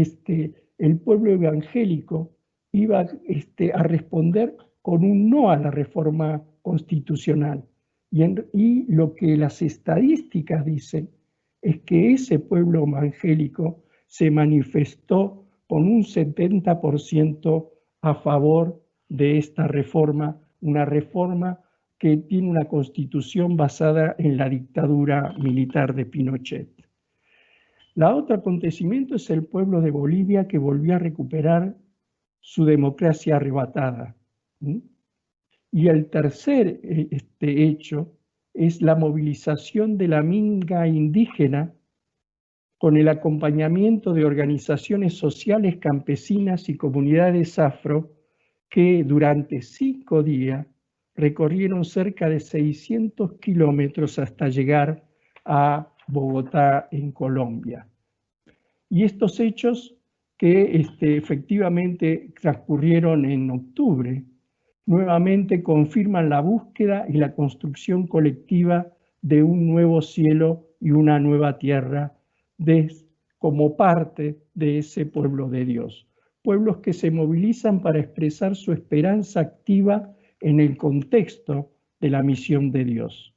S7: el pueblo evangélico iba a responder con un no a la reforma constitucional. Y lo que las estadísticas dicen es que ese pueblo evangélico se manifestó con un 70% a favor de esta reforma, una reforma que tiene una constitución basada en la dictadura militar de Pinochet. La otro acontecimiento es el pueblo de Bolivia, que volvió a recuperar su democracia arrebatada. Y el tercer hecho es la movilización de la minga indígena con el acompañamiento de organizaciones sociales campesinas y comunidades afro que durante 5 días recorrieron cerca de 600 kilómetros hasta llegar a Bogotá, en Colombia. Y estos hechos que efectivamente transcurrieron en octubre, nuevamente confirman la búsqueda y la construcción colectiva de un nuevo cielo y una nueva tierra como parte de ese pueblo de Dios. Pueblos que se movilizan para expresar su esperanza activa en el contexto de la misión de Dios.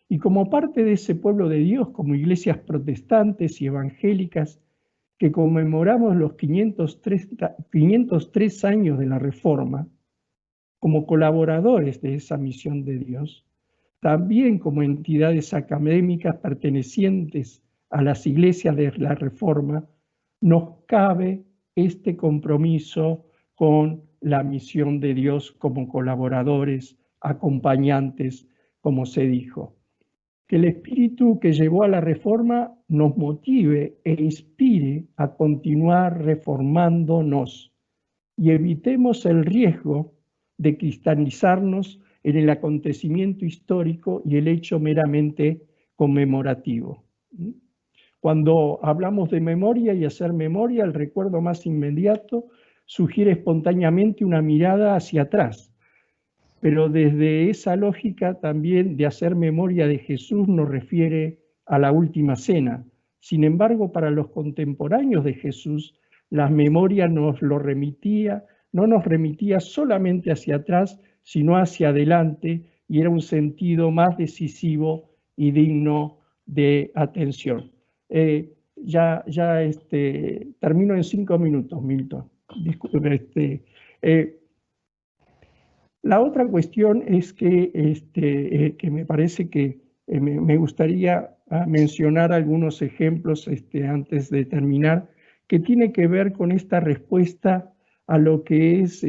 S7: Y como parte de ese pueblo de Dios, como iglesias protestantes y evangélicas, que conmemoramos los 503 años de la Reforma, como colaboradores de esa misión de Dios, también como entidades académicas pertenecientes a las iglesias de la Reforma, nos cabe este compromiso con la misión de Dios como colaboradores, acompañantes, como se dijo. Que el espíritu que llevó a la Reforma nos motive e inspire a continuar reformándonos y evitemos el riesgo de cristalizarnos en el acontecimiento histórico y el hecho meramente conmemorativo. Cuando hablamos de memoria y hacer memoria, el recuerdo más inmediato sugiere espontáneamente una mirada hacia atrás, pero desde esa lógica también de hacer memoria de Jesús nos refiere a la última cena. Sin embargo, para los contemporáneos de Jesús, la memoria no nos remitía solamente hacia atrás, sino hacia adelante, y era un sentido más decisivo y digno de atención. Termino en 5 minutos, Milton. Disculpe, la otra cuestión es que me parece que me gustaría mencionar algunos ejemplos antes de terminar, que tiene que ver con esta respuesta a lo que es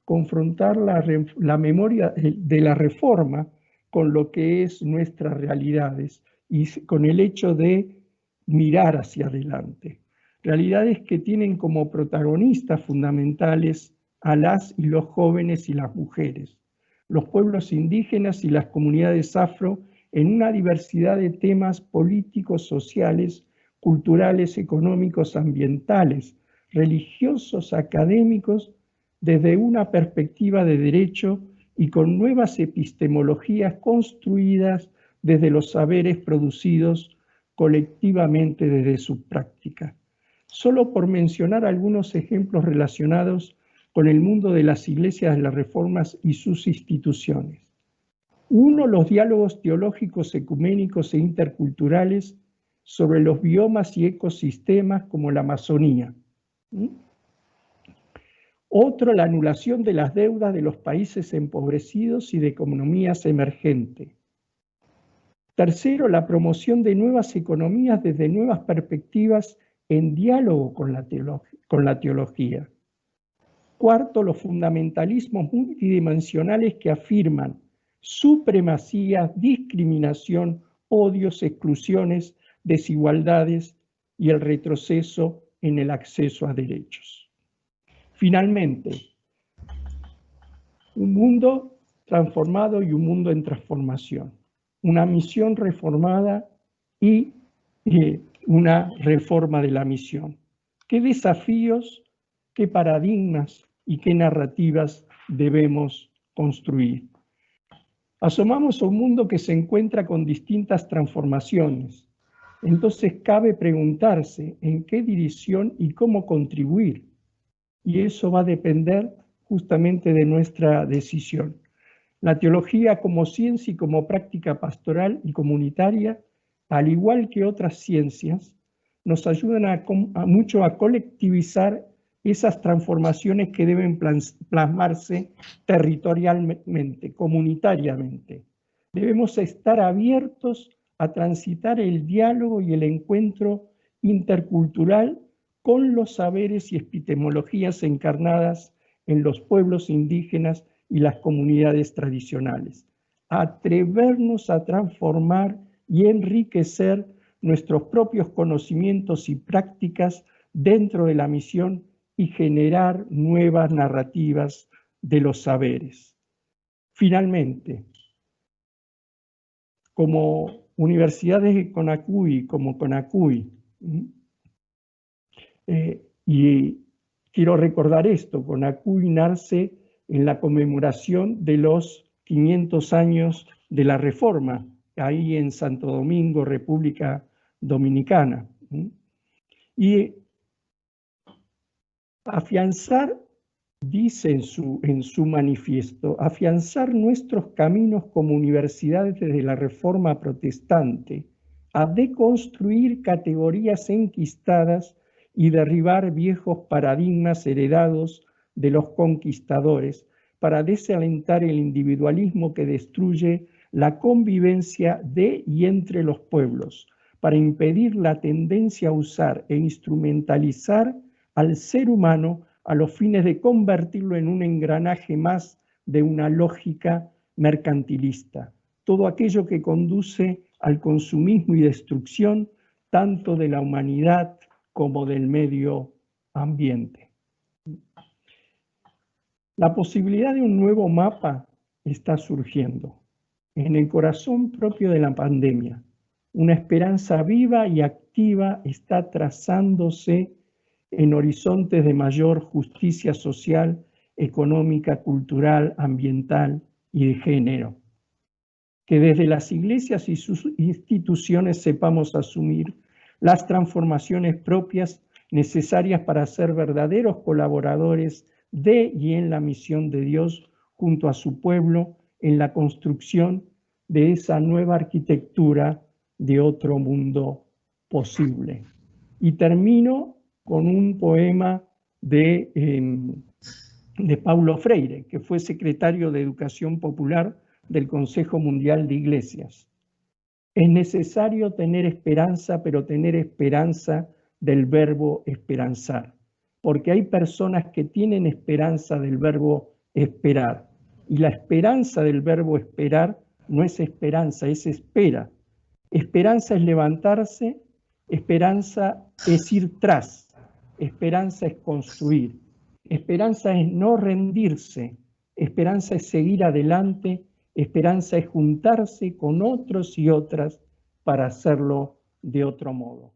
S7: confrontar la memoria de la reforma con lo que es nuestras realidades y con el hecho de mirar hacia adelante. Realidades que tienen como protagonistas fundamentales a las y los jóvenes y las mujeres, los pueblos indígenas y las comunidades afro en una diversidad de temas políticos, sociales, culturales, económicos, ambientales, religiosos, académicos, desde una perspectiva de derecho y con nuevas epistemologías construidas desde los saberes producidos colectivamente desde su práctica. Solo por mencionar algunos ejemplos relacionados con el mundo de las iglesias de las reformas y sus instituciones. Uno, los diálogos teológicos, ecuménicos e interculturales sobre los biomas y ecosistemas como la Amazonía. Otro, la anulación de las deudas de los países empobrecidos y de economías emergentes. Tercero, la promoción de nuevas economías desde nuevas perspectivas en diálogo con la teología. Cuarto, los fundamentalismos multidimensionales que afirman supremacía, discriminación, odios, exclusiones, desigualdades y el retroceso en el acceso a derechos. Finalmente, un mundo transformado y un mundo en transformación. Una misión reformada y una reforma de la misión. ¿Qué desafíos, qué paradigmas y qué narrativas debemos construir? Asomamos a un mundo que se encuentra con distintas transformaciones. Entonces cabe preguntarse en qué dirección y cómo contribuir. Y eso va a depender justamente de nuestra decisión. La teología como ciencia y como práctica pastoral y comunitaria, al igual que otras ciencias, nos ayudan mucho a colectivizar esas transformaciones que deben plasmarse territorialmente, comunitariamente. Debemos estar abiertos a transitar el diálogo y el encuentro intercultural con los saberes y epistemologías encarnadas en los pueblos indígenas y las comunidades tradicionales. Atrevernos a transformar y enriquecer nuestros propios conocimientos y prácticas dentro de la misión y generar nuevas narrativas de los saberes. Finalmente, como universidades de Conacuy, como Conacuy, y quiero recordar esto, Conacuy nace en la conmemoración de los 500 años de la Reforma, ahí en Santo Domingo, República Dominicana. Y afianzar, dice en su manifiesto, afianzar nuestros caminos como universidades desde la Reforma protestante, a deconstruir categorías enquistadas y derribar viejos paradigmas heredados de los conquistadores para desalentar el individualismo que destruye la convivencia de y entre los pueblos, para impedir la tendencia a usar e instrumentalizar al ser humano a los fines de convertirlo en un engranaje más de una lógica mercantilista. Todo aquello que conduce al consumismo y destrucción tanto de la humanidad como del medio ambiente. La posibilidad de un nuevo mapa está surgiendo en el corazón propio de la pandemia. Una esperanza viva y activa está trazándose en horizontes de mayor justicia social, económica, cultural, ambiental y de género. Que desde las iglesias y sus instituciones sepamos asumir las transformaciones propias necesarias para ser verdaderos colaboradores de y en la misión de Dios junto a su pueblo en la construcción de esa nueva arquitectura de otro mundo posible. Y termino con un poema de Paulo Freire, que fue secretario de Educación Popular del Consejo Mundial de Iglesias. Es necesario tener esperanza, pero tener esperanza del verbo esperanzar, porque hay personas que tienen esperanza del verbo esperar, y la esperanza del verbo esperar no es esperanza, es espera. Esperanza es levantarse, esperanza es ir tras, esperanza es construir, esperanza es no rendirse, esperanza es seguir adelante, esperanza es juntarse con otros y otras para hacerlo de otro modo.